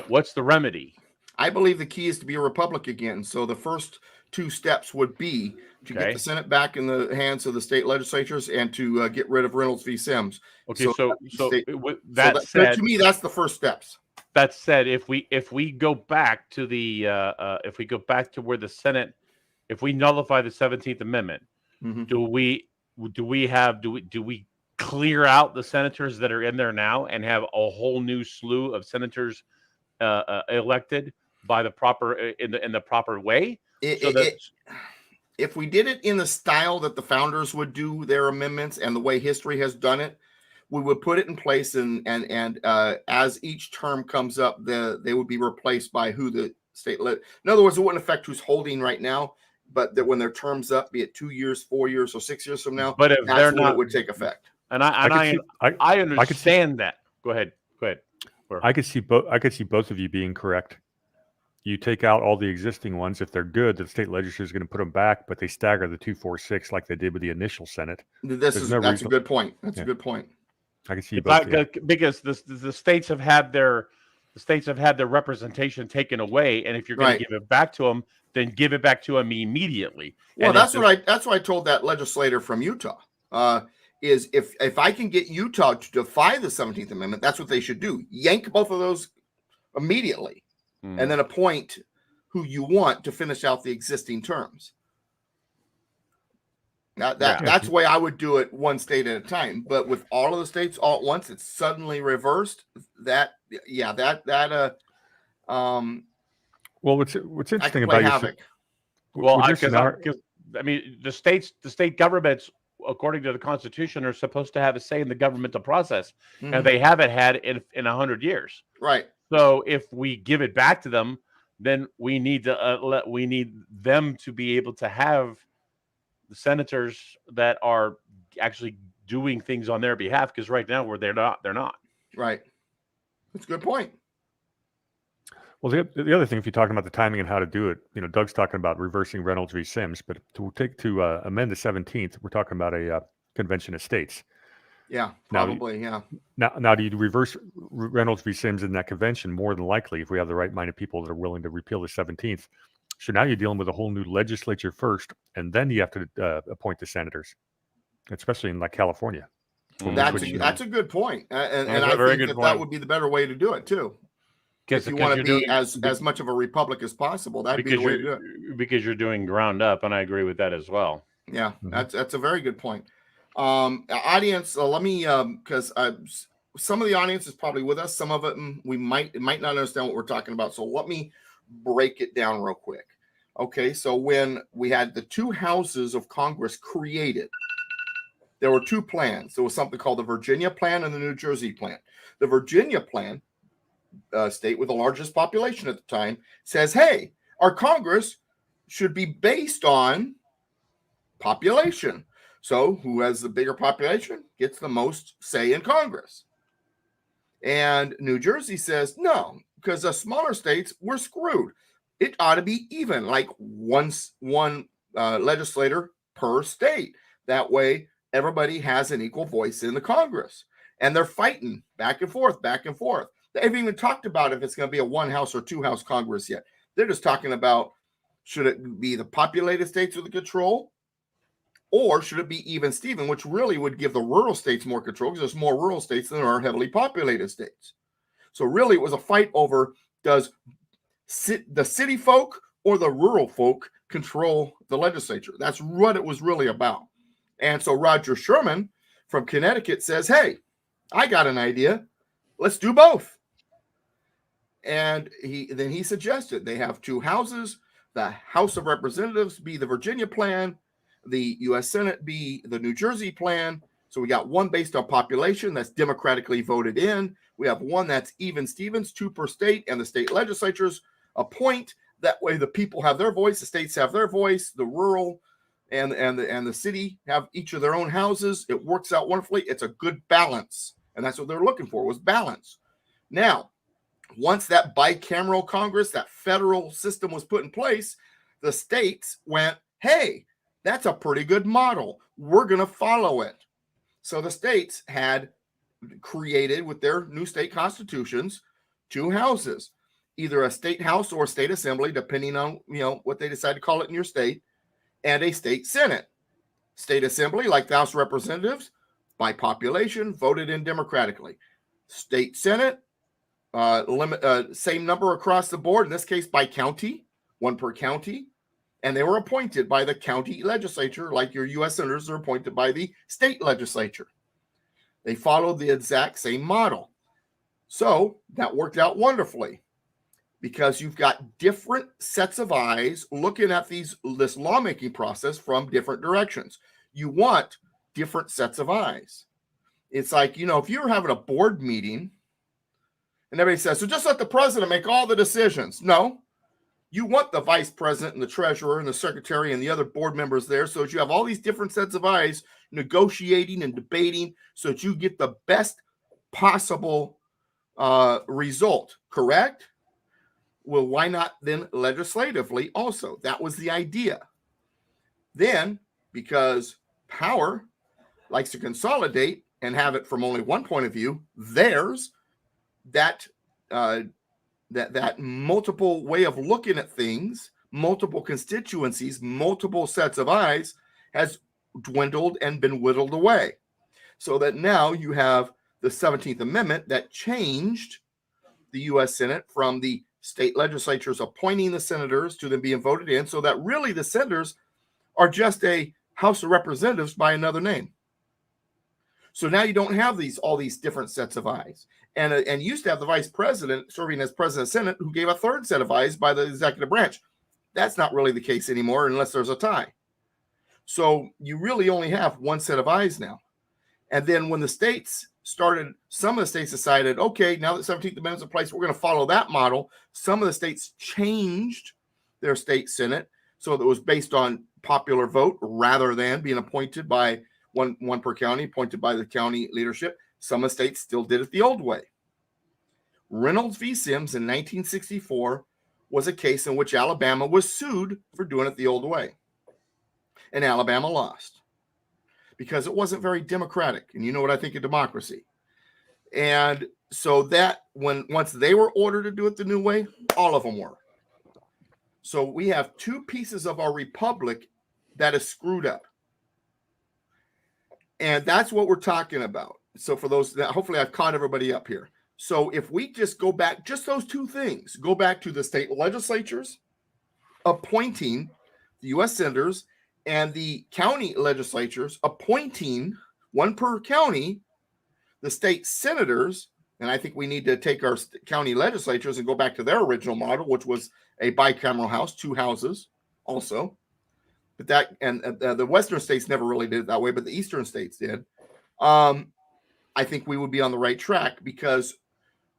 What's the remedy? I believe the key is to be a republic again. So the first two steps would be to get the Senate back in the hands of the state legislatures and to get rid of Reynolds v. Sims. Okay, so that said, to me, that's the first steps. That said, if we go back to the where the Senate, if we nullify the 17th Amendment, do we clear out the senators that are in there now and have a whole new slew of senators elected by the proper in the proper way? If we did it in the style that the founders would do their amendments and the way history has done it, we would put it in place, and as each term comes up, they would be replaced by who the state led. In other words, it wouldn't affect who's holding right now, but that when their term's up, be it 2 years, 4 years, or 6 years from now, but if they're not, it would take effect. And I understand that. Go ahead. I could see both of you being correct. You take out all the existing ones. If they're good, the state legislature is going to put them back, but they stagger the 2, 4, 6 like they did with the initial Senate. That's a good point. That's a good point. I can see both. Because the states have had their representation taken away, and if you're going to give it back to them, then give it back to them immediately. Well, that's what I told that legislator from Utah. Is if I can get Utah to defy the 17th Amendment, that's what they should do. Yank both of those immediately, and then appoint who you want to finish out the existing terms. That's the way I would do it, one state at a time. But with all of the states all at once, it's suddenly reversed. Well, what's interesting about havoc. I mean, the state governments, according to the Constitution, are supposed to have a say in the governmental process, and they haven't had in 100 years. Right. So if we give it back to them, then we need them to be able to have the senators that are actually doing things on their behalf, because right now they're not. Right. That's a good point. Well, the other thing, if you're talking about the timing and how to do it, Doug's talking about reversing Reynolds v. Sims, but to amend the 17th, we're talking about a convention of states. Yeah, probably. Now, do you reverse Reynolds v. Sims in that convention? More than likely, if we have the right-minded people that are willing to repeal the 17th. So now you're dealing with a whole new legislature first, and then you have to appoint the senators, especially in like California. That's a good point, and I think that would be the better way to do it too. If you want to be as much of a republic as possible, that'd be the way to do it. Because you're doing ground up, and I agree with that as well. Yeah, that's a very good point. Audience, let me because some of the audience is probably with us. Some of it we might not understand what we're talking about. So let me break it down real quick. Okay, so when we had the two houses of Congress created, there were two plans. There was something called the Virginia Plan and the New Jersey Plan. The Virginia Plan, state with the largest population at the time, says, hey, our Congress should be based on population. So who has the bigger population gets the most say in Congress. And New Jersey says, no, because the smaller states, we're screwed. It ought to be even, like one legislator per state. That way, everybody has an equal voice in the Congress. And they're fighting back and forth, back and forth. They haven't even talked about if it's going to be a one-house or two-house Congress yet. They're just talking about, should it be the populated states with the control, or should it be even Steven, which really would give the rural states more control because there's more rural states than there are heavily populated states. So really it was a fight over, does the city folk or the rural folk control the legislature? That's what it was really about. And so Roger Sherman from Connecticut says, hey, I got an idea. Let's do both. And he suggested they have two houses. The House of Representatives be the Virginia plan, the U.S. Senate be the New Jersey plan. So we got one based on population that's democratically voted in. We have one that's even Stevens, 2 per state, and the state legislatures appoint. That way the people have their voice, the states have their voice, the rural and the city have each of their own houses. It works out wonderfully. It's a good balance. And that's what they're looking for, was balance. Now, once that bicameral Congress, that federal system was put in place, the states went, hey, that's a pretty good model. We're going to follow it. So the states had created with their new state constitutions 2 houses, either a state house or a state assembly, depending on what they decide to call it in your state, and a state senate. State assembly, like the House of Representatives, by population, voted in democratically. State senate, same number across the board, in this case by county, 1 per county, and they were appointed by the county legislature, like your U.S. senators are appointed by the state legislature. They followed the exact same model. So that worked out wonderfully because you've got different sets of eyes looking at this lawmaking process from different directions. You want different sets of eyes. It's like, if you're having a board meeting and everybody says, so just let the president make all the decisions. No, you want the vice president and the treasurer and the secretary and the other board members there so that you have all these different sets of eyes negotiating and debating so that you get the best possible result, correct? Well, why not then legislatively also? That was the idea. Then, because power likes to consolidate and have it from only one point of view, theirs, that multiple way of looking at things, multiple constituencies, multiple sets of eyes has dwindled and been whittled away. So that now you have the 17th Amendment that changed the U.S. Senate from the state legislatures appointing the senators to them being voted in, so that really the senators are just a House of Representatives by another name. So now you don't have all these different sets of eyes. And used to have the vice president serving as president of the Senate who gave a third set of eyes by the executive branch. That's not really the case anymore unless there's a tie. So you really only have one set of eyes now. And then when the states started, some of the states decided, okay, now that 17th Amendment's in place, we're going to follow that model. Some of the states changed their state Senate so that it was based on popular vote rather than being appointed by one per county, appointed by the county leadership. Some of the states still did it the old way. Reynolds v. Sims in 1964 was a case in which Alabama was sued for doing it the old way. And Alabama lost because it wasn't very democratic. And you know what I think of democracy. And so that once they were ordered to do it the new way, all of them were. So we have 2 pieces of our republic that is screwed up. And that's what we're talking about. So for those that hopefully I've caught everybody up here. So if we just go back, just those 2 things, go back to the state legislatures appointing the U.S. senators and the county legislatures appointing 1 per county, the state senators, and I think we need to take our county legislatures and go back to their original model, which was a bicameral house, 2 houses also. But that, and the Western states never really did it that way, but the Eastern states did. I think we would be on the right track, because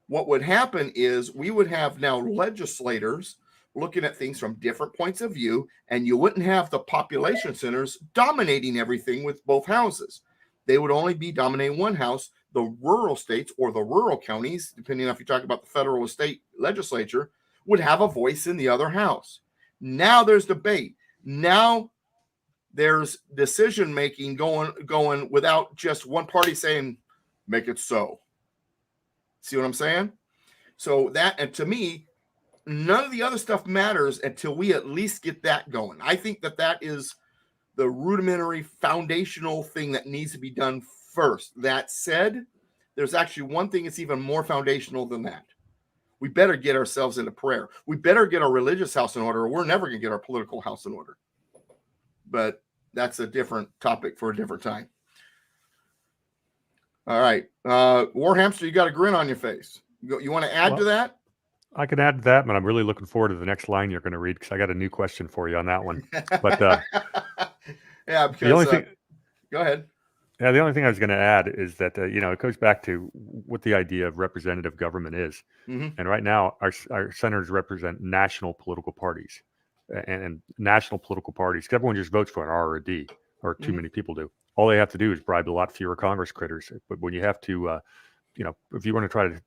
what would happen is we would have now legislators looking at things from different points of view, and you wouldn't have the population centers dominating everything with both houses. They would only be dominating one house. The rural states or the rural counties, depending on if you talk about the federal or state legislature, would have a voice in the other house. Now there's debate. Now there's decision making going without just one party saying, make it so. See what I'm saying? So that, and to me, none of the other stuff matters until we at least get that going. I think that is the rudimentary foundational thing that needs to be done first. That said, there's actually one thing that's even more foundational than that. We better get ourselves into prayer. We better get our religious house in order, or we're never going to get our political house in order. But that's a different topic for a different time. All right. Warhamster, you got a grin on your face. You want to add to that? I can add to that, but I'm really looking forward to the next line you're going to read because I got a new question for you on that one. But yeah, because the only thing, go ahead. Yeah, the only thing I was going to add is that it goes back to what the idea of representative government is. Mm-hmm. And right now, our senators represent national political parties, and national political parties. Everyone just votes for an R or a D, or too many people do. All they have to do is bribe a lot fewer Congress critters. But when you have to, if you want to try to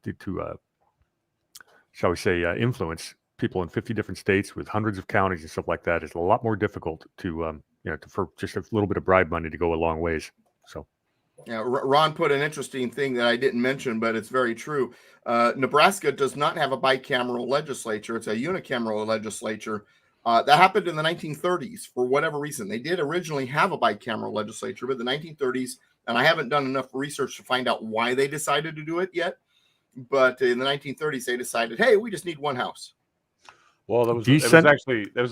shall we say, influence people in 50 different states with hundreds of counties and stuff like that, it's a lot more difficult for just a little bit of bribe money to go a long ways. So, yeah, Ron put an interesting thing that I didn't mention, but it's very true. Nebraska does not have a bicameral legislature; it's a unicameral legislature. That happened in the 1930s for whatever reason. They did originally have a bicameral legislature, but the 1930s, and I haven't done enough research to find out why they decided to do it yet. But in the 1930s, they decided, hey, we just need one house. Well, there was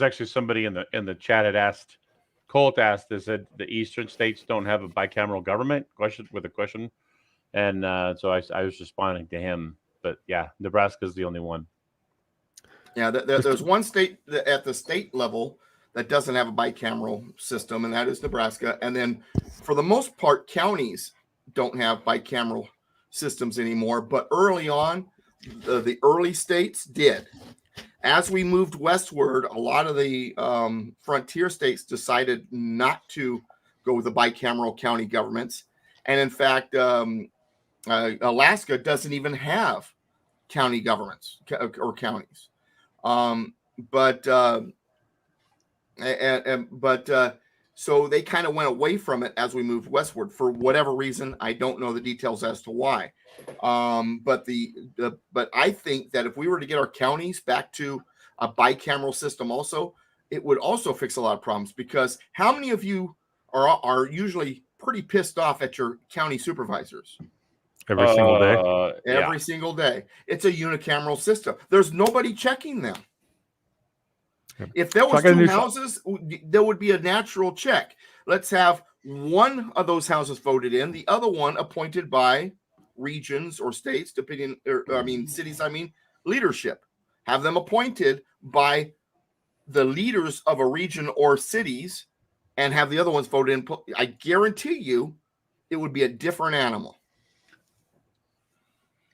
actually somebody in the chat had asked. Colt asked, they said the eastern states don't have a bicameral government? With a question. And so I was responding to him. But yeah, Nebraska is the only one. Yeah, there's one state at the state level that doesn't have a bicameral system, and that is Nebraska. And then for the most part, counties don't have bicameral systems anymore. But early on, the early states did. As we moved westward, a lot of the frontier states decided not to go with the bicameral county governments. And in fact, Alaska doesn't even have county governments or counties. So they kind of went away from it as we moved westward for whatever reason. I don't know the details as to why. But I think that if we were to get our counties back to a bicameral system also, it would also fix a lot of problems, because how many of you are usually pretty pissed off at your county supervisors? Every single day. Every single day. It's a unicameral system. There's nobody checking them. If there was two houses, there would be a natural check. Let's have one of those houses voted in, the other one appointed by regions or states, cities, leadership. Have them appointed by the leaders of a region or cities, and have the other ones voted in. I guarantee you it would be a different animal.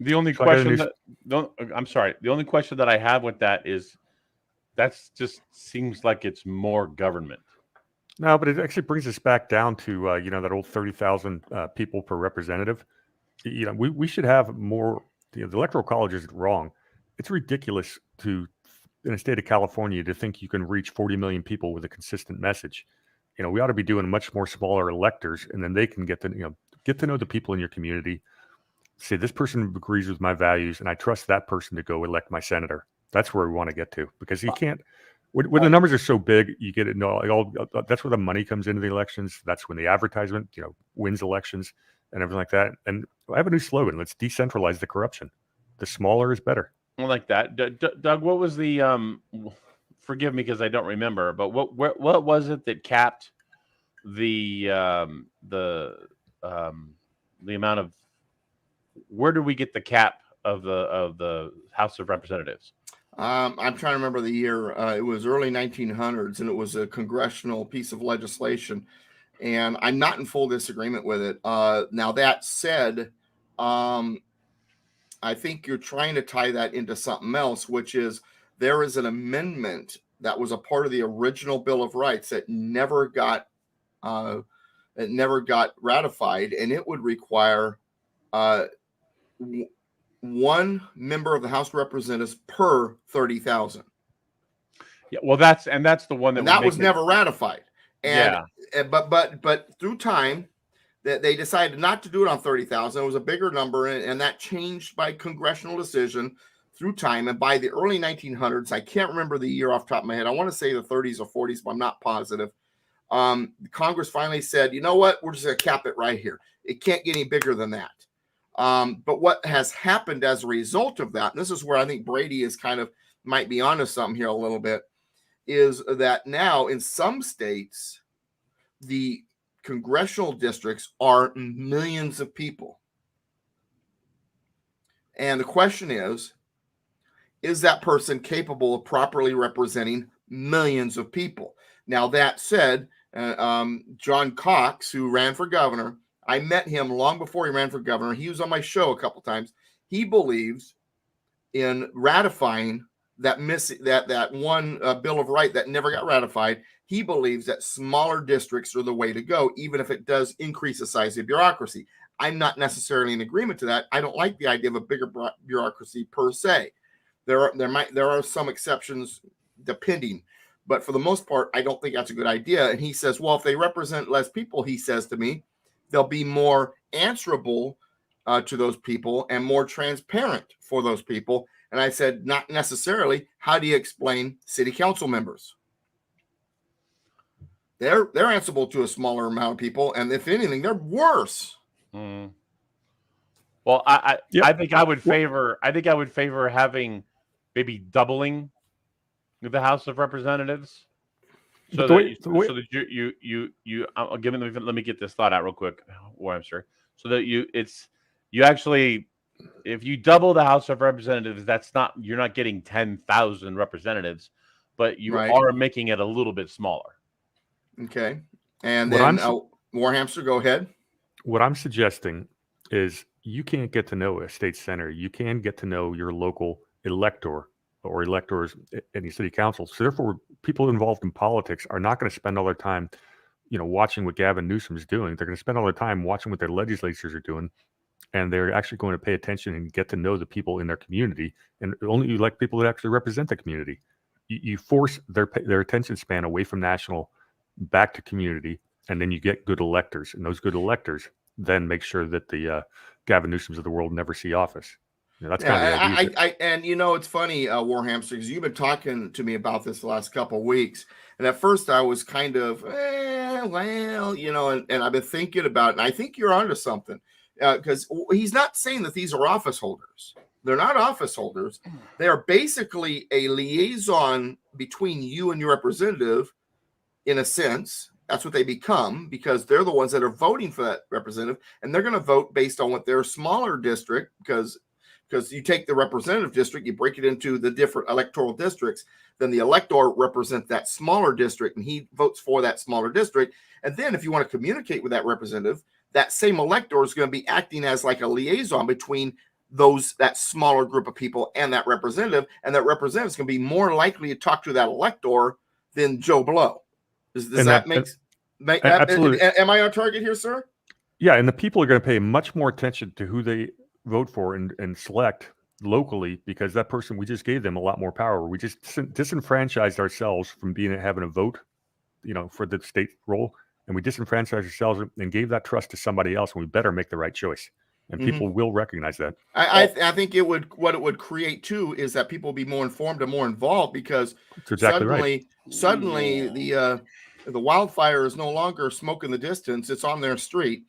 The only question that I have with that is, that's just seems like it's more government. No, but it actually brings us back down to that old 30,000 people per representative. We should have more. The Electoral College is wrong. It's ridiculous in the state of California to think you can reach 40 million people with a consistent message. We ought to be doing much more smaller electors, and then they can get to know the people in your community. Say, this person agrees with my values, and I trust that person to go elect my senator. That's where we want to get to, because you can't. When the numbers are so big, you get it. No, that's where the money comes into the elections. That's when the advertisement, wins elections and everything like that. And I have a new slogan: let's decentralize the corruption. The smaller is better. I like that. Doug, what was the? Forgive me because I don't remember. But what was it that capped the amount of? Where do we get the cap of the House of Representatives? I'm trying to remember the year. It was early 1900s, and it was a congressional piece of legislation. And I'm not in full disagreement with it. Now, that said, I think you're trying to tie that into something else, which is there is an amendment that was a part of the original Bill of Rights that never got ratified, and it would require one member of the House of Representatives per 30,000. Yeah, well, that's the one that was never ratified. And but through time, that they decided not to do it on 30,000. It was a bigger number, and that changed by congressional decision through time. And by the early 1900s, I can't remember the year off the top of my head. I want to say the 30s or 40s, but I'm not positive. Congress finally said, you know what? We're just going to cap it right here. It can't get any bigger than that. But what has happened as a result of that, and this is where I think Brady is kind of might be onto something here a little bit, is that now in some states, the congressional districts are millions of people. And the question is that person capable of properly representing millions of people? Now, that said, John Cox, who ran for governor, I met him long before he ran for governor. He was on my show a couple times. He believes in ratifying that one Bill of Rights that never got ratified. He believes that smaller districts are the way to go, even if it does increase the size of bureaucracy. I'm not necessarily in agreement to that. I don't like the idea of a bigger bureaucracy per se. There are some exceptions depending, but for the most part, I don't think that's a good idea. And he says, well, if they represent less people, he says to me, they'll be more answerable to those people and more transparent for those people. And I said, not necessarily. How do you explain city council members? They're answerable to a smaller amount of people, and if anything, they're worse. Mm. Well, I think I would favor having maybe doubling the House of Representatives. So that you let me get this thought out real quick, Webster. So that you actually, if you double the House of Representatives, you're not getting 10,000 representatives, but you are making it a little bit smaller. Okay. And then Warhamster, go ahead. What I'm suggesting is you can't get to know a state senator. You can get to know your local elector or electors in the city council. So therefore, people involved in politics are not going to spend all their time, watching what Gavin Newsom is doing. They're going to spend all their time watching what their legislatures are doing. And they're actually going to pay attention and get to know the people in their community. And only elect people that actually represent the community. You force their attention span away from national back to community, and then you get good electors, and those good electors then make sure that the Gavin Newsoms of the world never see office. That's kind of the idea. And it's funny, Warhamster, because you've been talking to me about this the last couple of weeks, and at first I was kind of, and I've been thinking about it, and I think you're onto something, because he's not saying that these are office holders. They're not office holders. They are basically a liaison between you and your representative. In a sense, that's what they become, because they're the ones that are voting for that representative, and they're going to vote based on what their smaller district, because you take the representative district, you break it into the different electoral districts, then the elector represents that smaller district, and he votes for that smaller district. And then if you want to communicate with that representative, that same elector is going to be acting as like a liaison between that smaller group of people and that representative, and that representative is going to be more likely to talk to that elector than Joe Blow. Does that make absolutely? Am I on target here, sir? Yeah, and the people are going to pay much more attention to who they vote for and select locally, because that person, we just gave them a lot more power. We just disenfranchised ourselves from having a vote, for the state role, and we disenfranchised ourselves and gave that trust to somebody else. And we better make the right choice, and people will recognize that. I think what it would create too is that people will be more informed and more involved, because suddenly the wildfire is no longer smoke in the distance. It's on their street,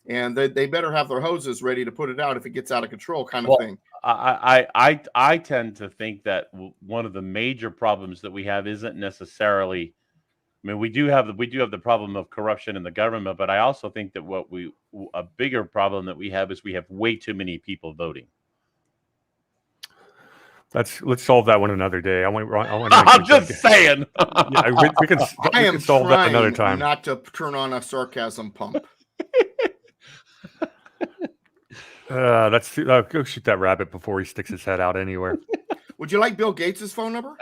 and they better have their hoses ready to put it out if it gets out of control, kind of thing. I tend to think that one of the major problems that we have isn't necessarily, we do have the problem of corruption in the government, but I also think that a bigger problem that we have is we have way too many people voting. Let's solve that one another day. I'm just saying. We can solve that another time. Not to turn on a sarcasm pump. Go shoot that rabbit before he sticks his head out anywhere. Would you like Bill Gates' phone number?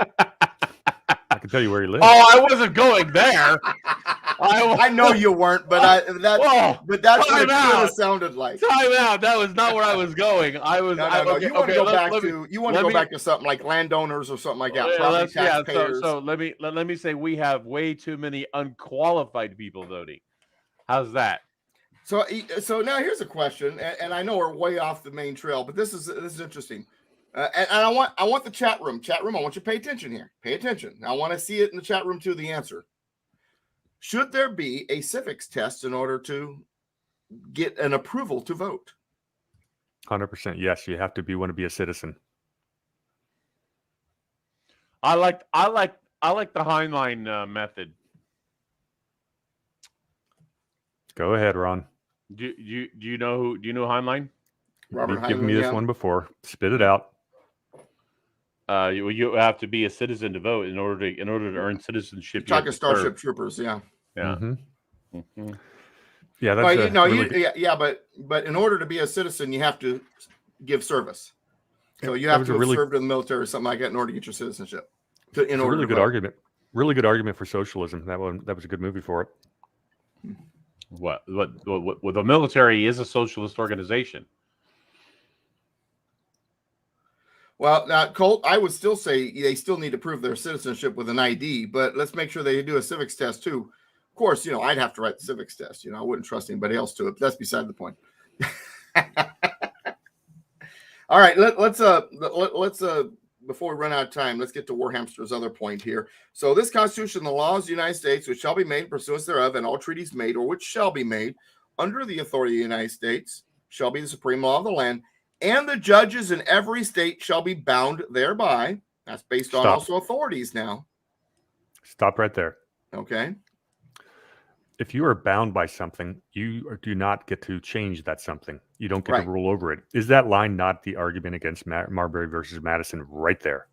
I can tell you where he lives. Oh, I wasn't going there. I know you weren't, but that's Whoa, what it time could have out. sounded like. Time out. That was not where I was going. I was. No. Okay, You want to okay, go back to something like landowners or something like that. Property taxpayers. So let me say we have way too many unqualified people voting. How's that? So now here's a question, and I know we're way off the main trail, but this is interesting. And I want the chat room. I want you to pay attention here. Pay attention. I want to see it in the chat room too. The answer: should there be a civics test in order to get an approval to vote? 100%. Yes, you have to want to be a citizen. I like the Heinlein method. Go ahead, Ron. Do you know Heinlein? You've given me this one before. Spit it out. You have to be a citizen to vote in order to earn citizenship. Talking Starship Troopers, yeah. Mm-hmm. Mm-hmm. Yeah, that's but in order to be a citizen, you have to give service. So you have to have served in the military or something like that in order to get your citizenship. Really good argument. Really good argument for socialism. That was a good movie for it. What the military is a socialist organization. Well, now, Colt, I would still say they still need to prove their citizenship with an ID, but let's make sure they do a civics test too. Of course, I'd have to write the civics test. I wouldn't trust anybody else to it, but that's beside the point. All right, let's before we run out of time, let's get to Warhamster's other point here. So this Constitution, the laws of the United States, which shall be made pursuant thereof, and all treaties made or which shall be made under the authority of the United States, shall be the supreme law of the land, and the judges in every state shall be bound thereby. That's based on also authorities now. Stop right there. Okay. If you are bound by something, you do not get to change that something. You don't get to rule over it. Is that line not the argument against Marbury versus Madison right there?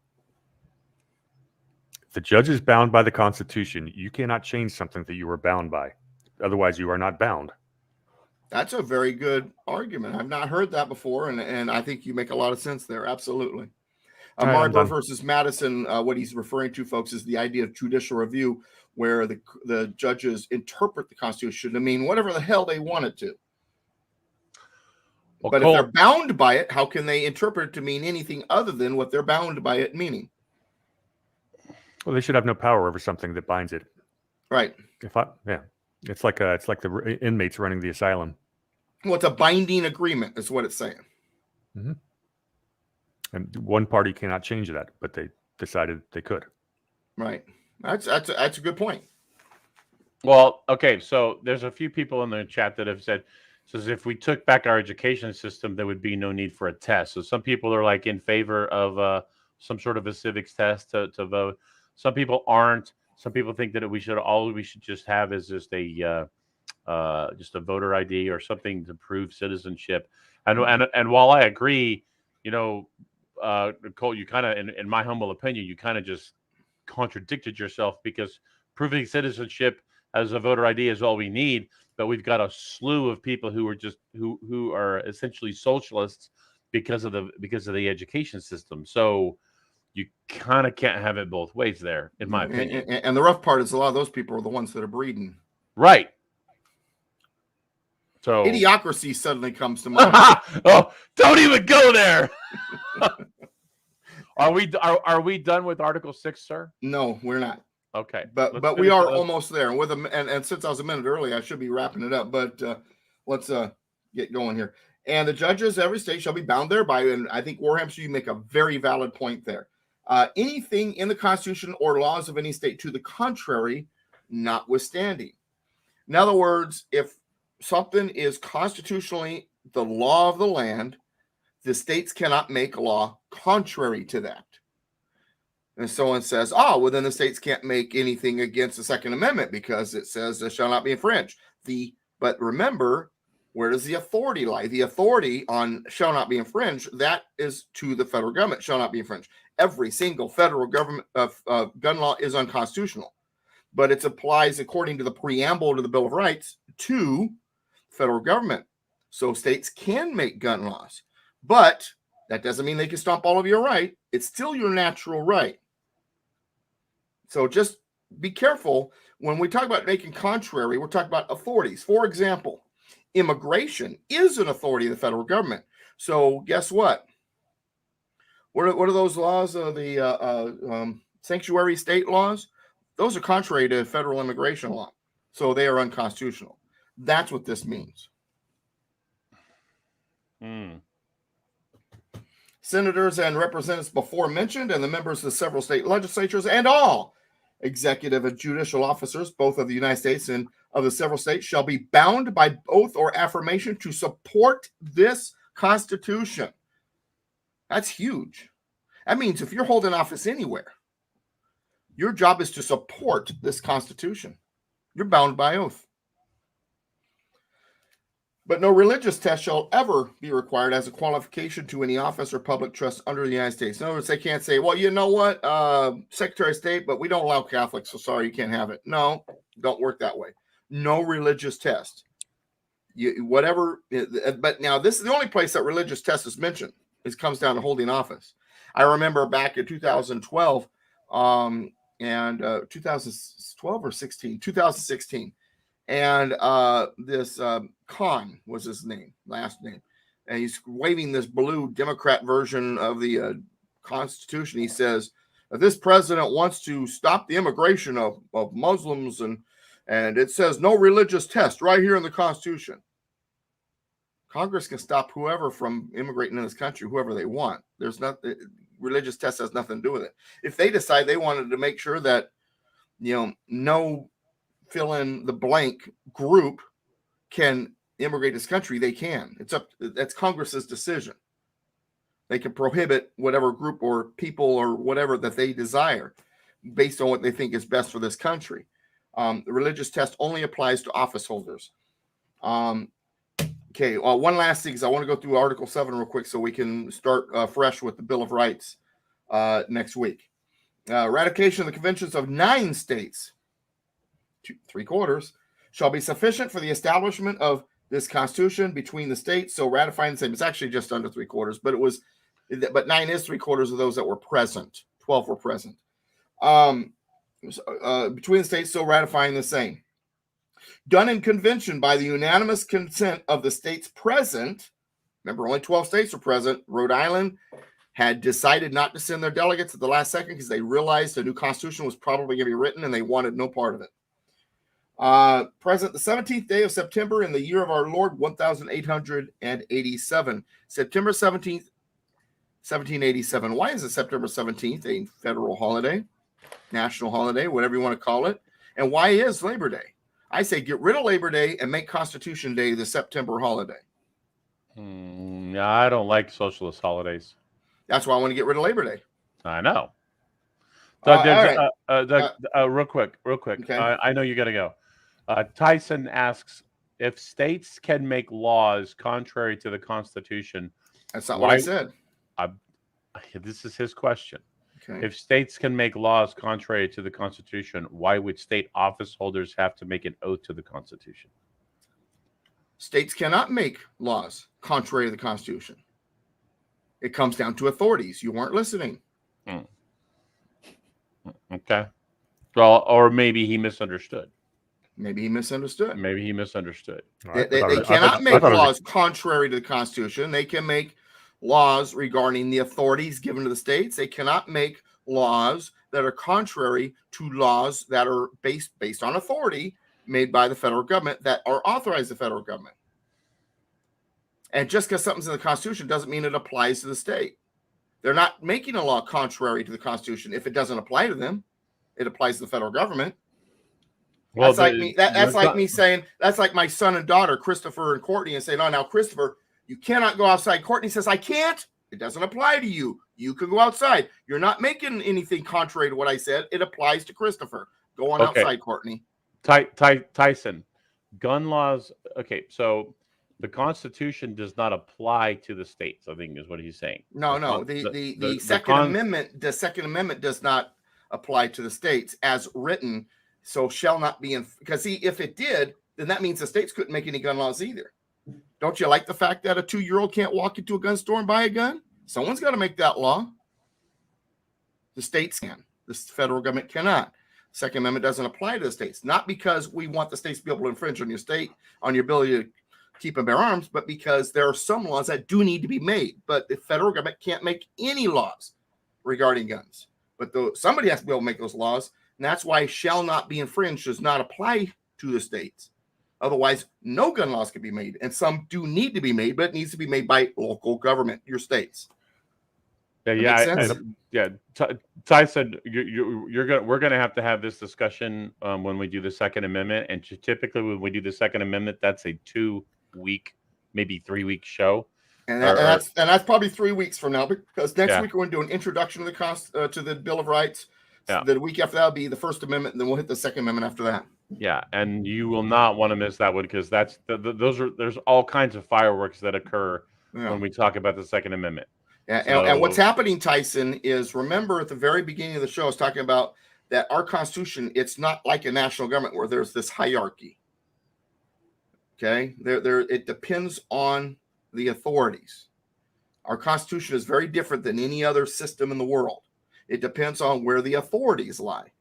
If the judge is bound by the Constitution, you cannot change something that you are bound by. Otherwise, you are not bound. That's a very good argument. I've not heard that before, and I think you make a lot of sense there. Absolutely. Marbury versus Madison, what he's referring to, folks, is the idea of judicial review, where the judges interpret the Constitution to mean whatever the hell they want it to. Well, but if they're bound by it, how can they interpret it to mean anything other than what they're bound by it meaning? Well, they should have no power over something that binds it. Right. It's like the inmates running the asylum. Well, it's a binding agreement, is what it's saying. Mm-hmm. And one party cannot change that, but they decided they could. Right. That's a good point. Well, okay, so there's a few people in the chat that have said, if we took back our education system, there would be no need for a test. So some people are like in favor of some sort of a civics test to vote. Some people aren't. Some people think that we should just have is just a voter ID or something to prove citizenship. And while I agree, Cole, you kind of, in my humble opinion, you kind of just contradicted yourself, because proving citizenship as a voter ID is all we need, but we've got a slew of people who are essentially socialists because of the education system. So you kind of can't have it both ways there, in my opinion. And the rough part is a lot of those people are the ones that are breeding. Right. So idiocracy suddenly comes to mind. Oh, don't even go there. Are we done with Article 6, sir? No, we're not. Okay. But we are almost there. And since I was a minute early, I should be wrapping it up. But let's get going here. And the judges, every state shall be bound thereby. And I think, Warhamster, you make a very valid point there. Anything in the Constitution or laws of any state to the contrary, notwithstanding. In other words, if something is constitutionally the law of the land, the states cannot make law contrary to that. And someone says, then the states can't make anything against the Second Amendment because it says it shall not be infringed. But remember, where does the authority lie? The authority on shall not be infringed, that is to the federal government, shall not be infringed. Every single federal government gun law is unconstitutional, but it applies according to the preamble to the Bill of Rights to federal government. So states can make gun laws, but that doesn't mean they can stomp all of your right. It's still your natural right. So just be careful when we talk about making contrary, we're talking about authorities. For example, immigration is an authority of the federal government. So guess what? What are those laws? The sanctuary state laws? Those are contrary to federal immigration law. So they are unconstitutional. That's what this means. Senators and representatives before mentioned, and the members of the several state legislatures, and all executive and judicial officers, both of the United States and of the several states, shall be bound by oath or affirmation to support this Constitution. That's huge. That means if you're holding office anywhere, your job is to support this Constitution. You're bound by oath. But no religious test shall ever be required as a qualification to any office or public trust under the United States. In other words, they can't say, well, you know what, Secretary of State, but we don't allow Catholics, so sorry, you can't have it. No, don't work that way. No religious test. But now this is the only place that religious test is mentioned. It comes down to holding office. I remember back in 2012 and 2012 or 2016. And this Khan was his last name. And he's waving this blue Democrat version of the Constitution. He says, this president wants to stop the immigration of Muslims, and it says no religious test right here in the Constitution. Congress can stop whoever from immigrating in this country, whoever they want. There's not religious test has nothing to do with it. If they decide they wanted to make sure that, no fill in the blank group can immigrate this country, they can. That's Congress's decision. They can prohibit whatever group or people or whatever that they desire based on what they think is best for this country. The religious test only applies to office holders. Okay, one last thing, because I want to go through Article 7 real quick so we can start fresh with the Bill of Rights next week. Ratification of the conventions of 9 states, 3/4, shall be sufficient for the establishment of this Constitution between the states. So ratifying the same, it's actually just under 3/4, but 9 is 3/4 of those that were present. 12 were present. Between the states, so ratifying the same. Done in convention by the unanimous consent of the states present. Remember, only 12 states were present. Rhode Island had decided not to send their delegates at the last second because they realized a new Constitution was probably going to be written and they wanted no part of it. Present the 17th day of September in the year of our Lord, 1887. September 17th, 1787. Why is it September 17th a federal holiday, national holiday, whatever you want to call it? And why is Labor Day? I say get rid of Labor Day and make Constitution Day the September holiday. I don't like socialist holidays. That's why I want to get rid of Labor Day. I know. Doug, Doug, real quick. Okay. I know you got to go. Tyson asks if states can make laws contrary to the Constitution. That's not what I said. This is his question. Okay. If states can make laws contrary to the Constitution, why would state office holders have to make an oath to the Constitution? States cannot make laws contrary to the Constitution. It comes down to authorities. You weren't listening. Okay. Well, or maybe he misunderstood. Maybe he misunderstood. They cannot make laws contrary to the Constitution. They can make laws regarding the authorities given to the states. They cannot make laws that are contrary to laws that are based on authority made by the federal government that are authorized the federal government. And just because something's in the Constitution doesn't mean it applies to the state. They're not making a law contrary to the Constitution. If it doesn't apply to them, it applies to the federal government. Well, that's like me saying, that's like my son and daughter, Christopher and Courtney, and saying, oh, now, Christopher, you cannot go outside. Courtney says, I can't. It doesn't apply to you. You can go outside. You're not making anything contrary to what I said. It applies to Christopher. Go on outside, Courtney. Tyson, gun laws. Okay, so the Constitution does not apply to the states, I think is what he's saying. No. The Second Amendment, the Second Amendment does not apply to the states as written. So shall not be in, because if it did, then that means the states couldn't make any gun laws either. Don't you like the fact that a 2-year-old can't walk into a gun store and buy a gun? Someone's got to make that law. The states can. The federal government cannot. Second Amendment doesn't apply to the states, not because we want the states to be able to infringe on your state, on your ability to keep and bear arms, but because there are some laws that do need to be made. But the federal government can't make any laws regarding guns. But somebody has to be able to make those laws, and that's why shall not be infringed does not apply to the states. Otherwise, no gun laws can be made, and some do need to be made, but it needs to be made by local government, your states. Ty said we're gonna have this discussion when we do the Second Amendment, and typically when we do the Second Amendment, that's a 2-week, maybe 3-week show. And that's probably 3 weeks from now, because next week we're going to do an introduction to the Bill of Rights. So the week after that will be the First Amendment, and then we'll hit the Second Amendment after that. Yeah, and you will not want to miss that one, because there's all kinds of fireworks that occur when we talk about the Second Amendment. Yeah, and what's happening, Tyson, is remember at the very beginning of the show, I was talking about that our Constitution, it's not like a national government where there's this hierarchy. Okay, it depends on the authorities. Our Constitution is very different than any other system in the world. It depends on where the authorities lie.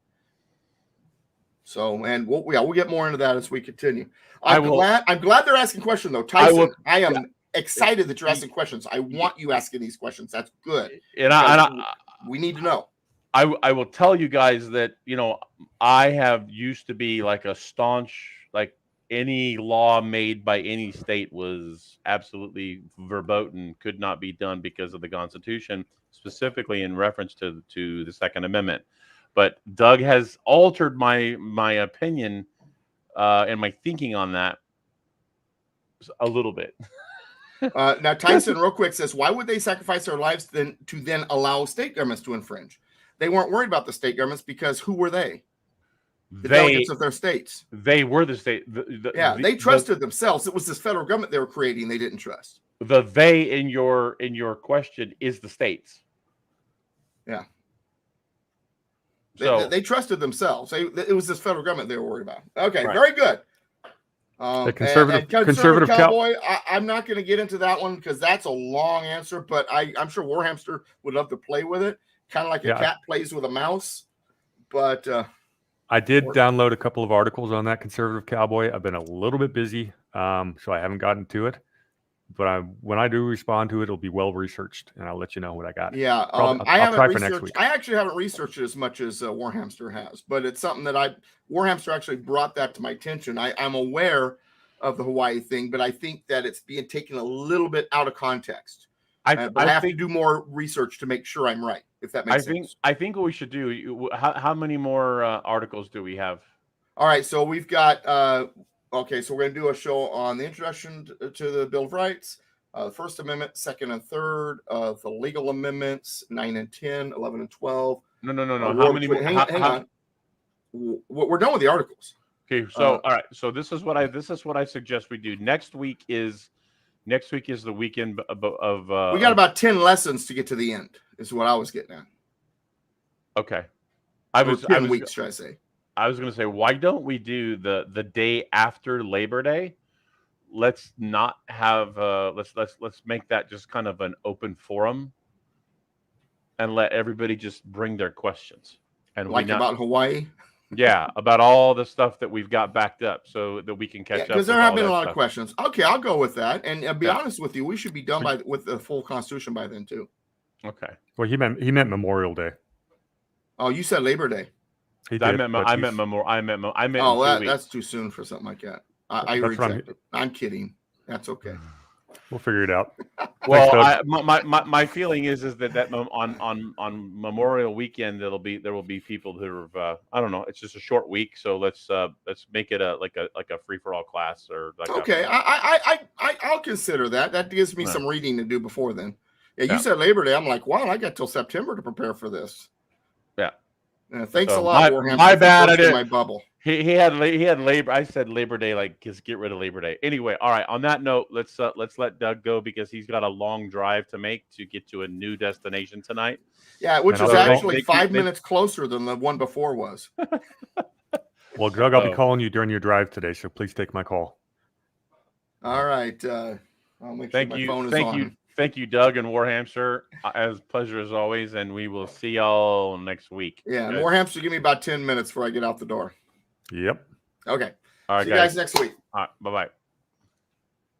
So, and we'll get more into that as we continue. I'm glad they're asking questions though, Tyson. I am excited that you're asking questions. I want you asking these questions. That's good. And we need to know. I will tell you guys that, I have used to be like a staunch, like any law made by any state was absolutely verboten, could not be done because of the Constitution, specifically in reference to the Second Amendment. But Doug has altered my opinion and my thinking on that a little bit. Now, Tyson, real quick, says, why would they sacrifice their lives to then allow state governments to infringe? They weren't worried about the state governments because who were they? The delegates of their states. They were the state. They trusted themselves. It was this federal government they were creating they didn't trust. The they in your question is the states. Yeah. So they trusted themselves. It was this federal government they were worried about. Okay, right. Very good. The conservative cowboy. I'm not going to get into that one because that's a long answer. But I'm sure Warhamster would love to play with it, kind of like a cat plays with a mouse. But I did download a couple of articles on that conservative cowboy. I've been a little bit busy, so I haven't gotten to it. But when I do respond to it, it'll be well researched, and I'll let you know what I got. Yeah, I'll try for next week. I actually haven't researched it as much as Warhamster has, but it's something that Warhamster actually brought that to my attention. I'm aware of the Hawaii thing, but I think that it's being taken a little bit out of context. I have to do more research to make sure I'm right. If that makes sense. I think what we should do. How many more articles do we have? All right, so we've got. Okay, so we're going to do a show on the introduction to the Bill of Rights, the First Amendment, Second and Third, the legal amendments, 9 and 10, 11 and 12. No. How many? Hang on. We're done with the articles. Okay, so all right. So this is what I suggest we do. Next week is the weekend of. We got about 10 lessons to get to the end. Is what I was getting at. Okay, 10 weeks, should I say? I was going to say, why don't we do the day after Labor Day? Let's not have let's make that just kind of an open forum, and let everybody just bring their questions. And about Hawaii. Yeah, about all the stuff that we've got backed up, so that we can catch up. Because there have been a lot of questions. Okay, I'll go with that. And I'll be honest with you, we should be done with the full Constitution by then too. Okay. Well, he meant Memorial Day. Oh, you said Labor Day. I meant Memorial. I meant. Oh, that's too soon for something like that. I reject it. I'm kidding. That's okay. We'll figure it out. Well, my feeling is that on Memorial Weekend there will be people who are I don't know. It's just a short week, so let's make it like a free for all class or like. Okay, I'll consider that. That gives me some reading to do before then. Yeah, you said Labor Day. I'm like, wow, I got till September to prepare for this. Yeah. Thanks a lot, Warhammer. My bad. I did my bubble. He had Labor. I said Labor Day, like just get rid of Labor Day. Anyway, all right. On that note, let's let Doug go because he's got a long drive to make to get to a new destination tonight. Yeah, which is actually 5 minutes closer than the one before was. Well, Doug, I'll be calling you during your drive today, so please take my call. All right. I'll make sure my phone is on. Thank you, Doug and Warhamster. As pleasure as always, and we will see y'all next week. Yeah, guys. Warhamster, give me about 10 minutes before I get out the door. Yep. Okay. All right, See you guys next week. All right, bye-bye.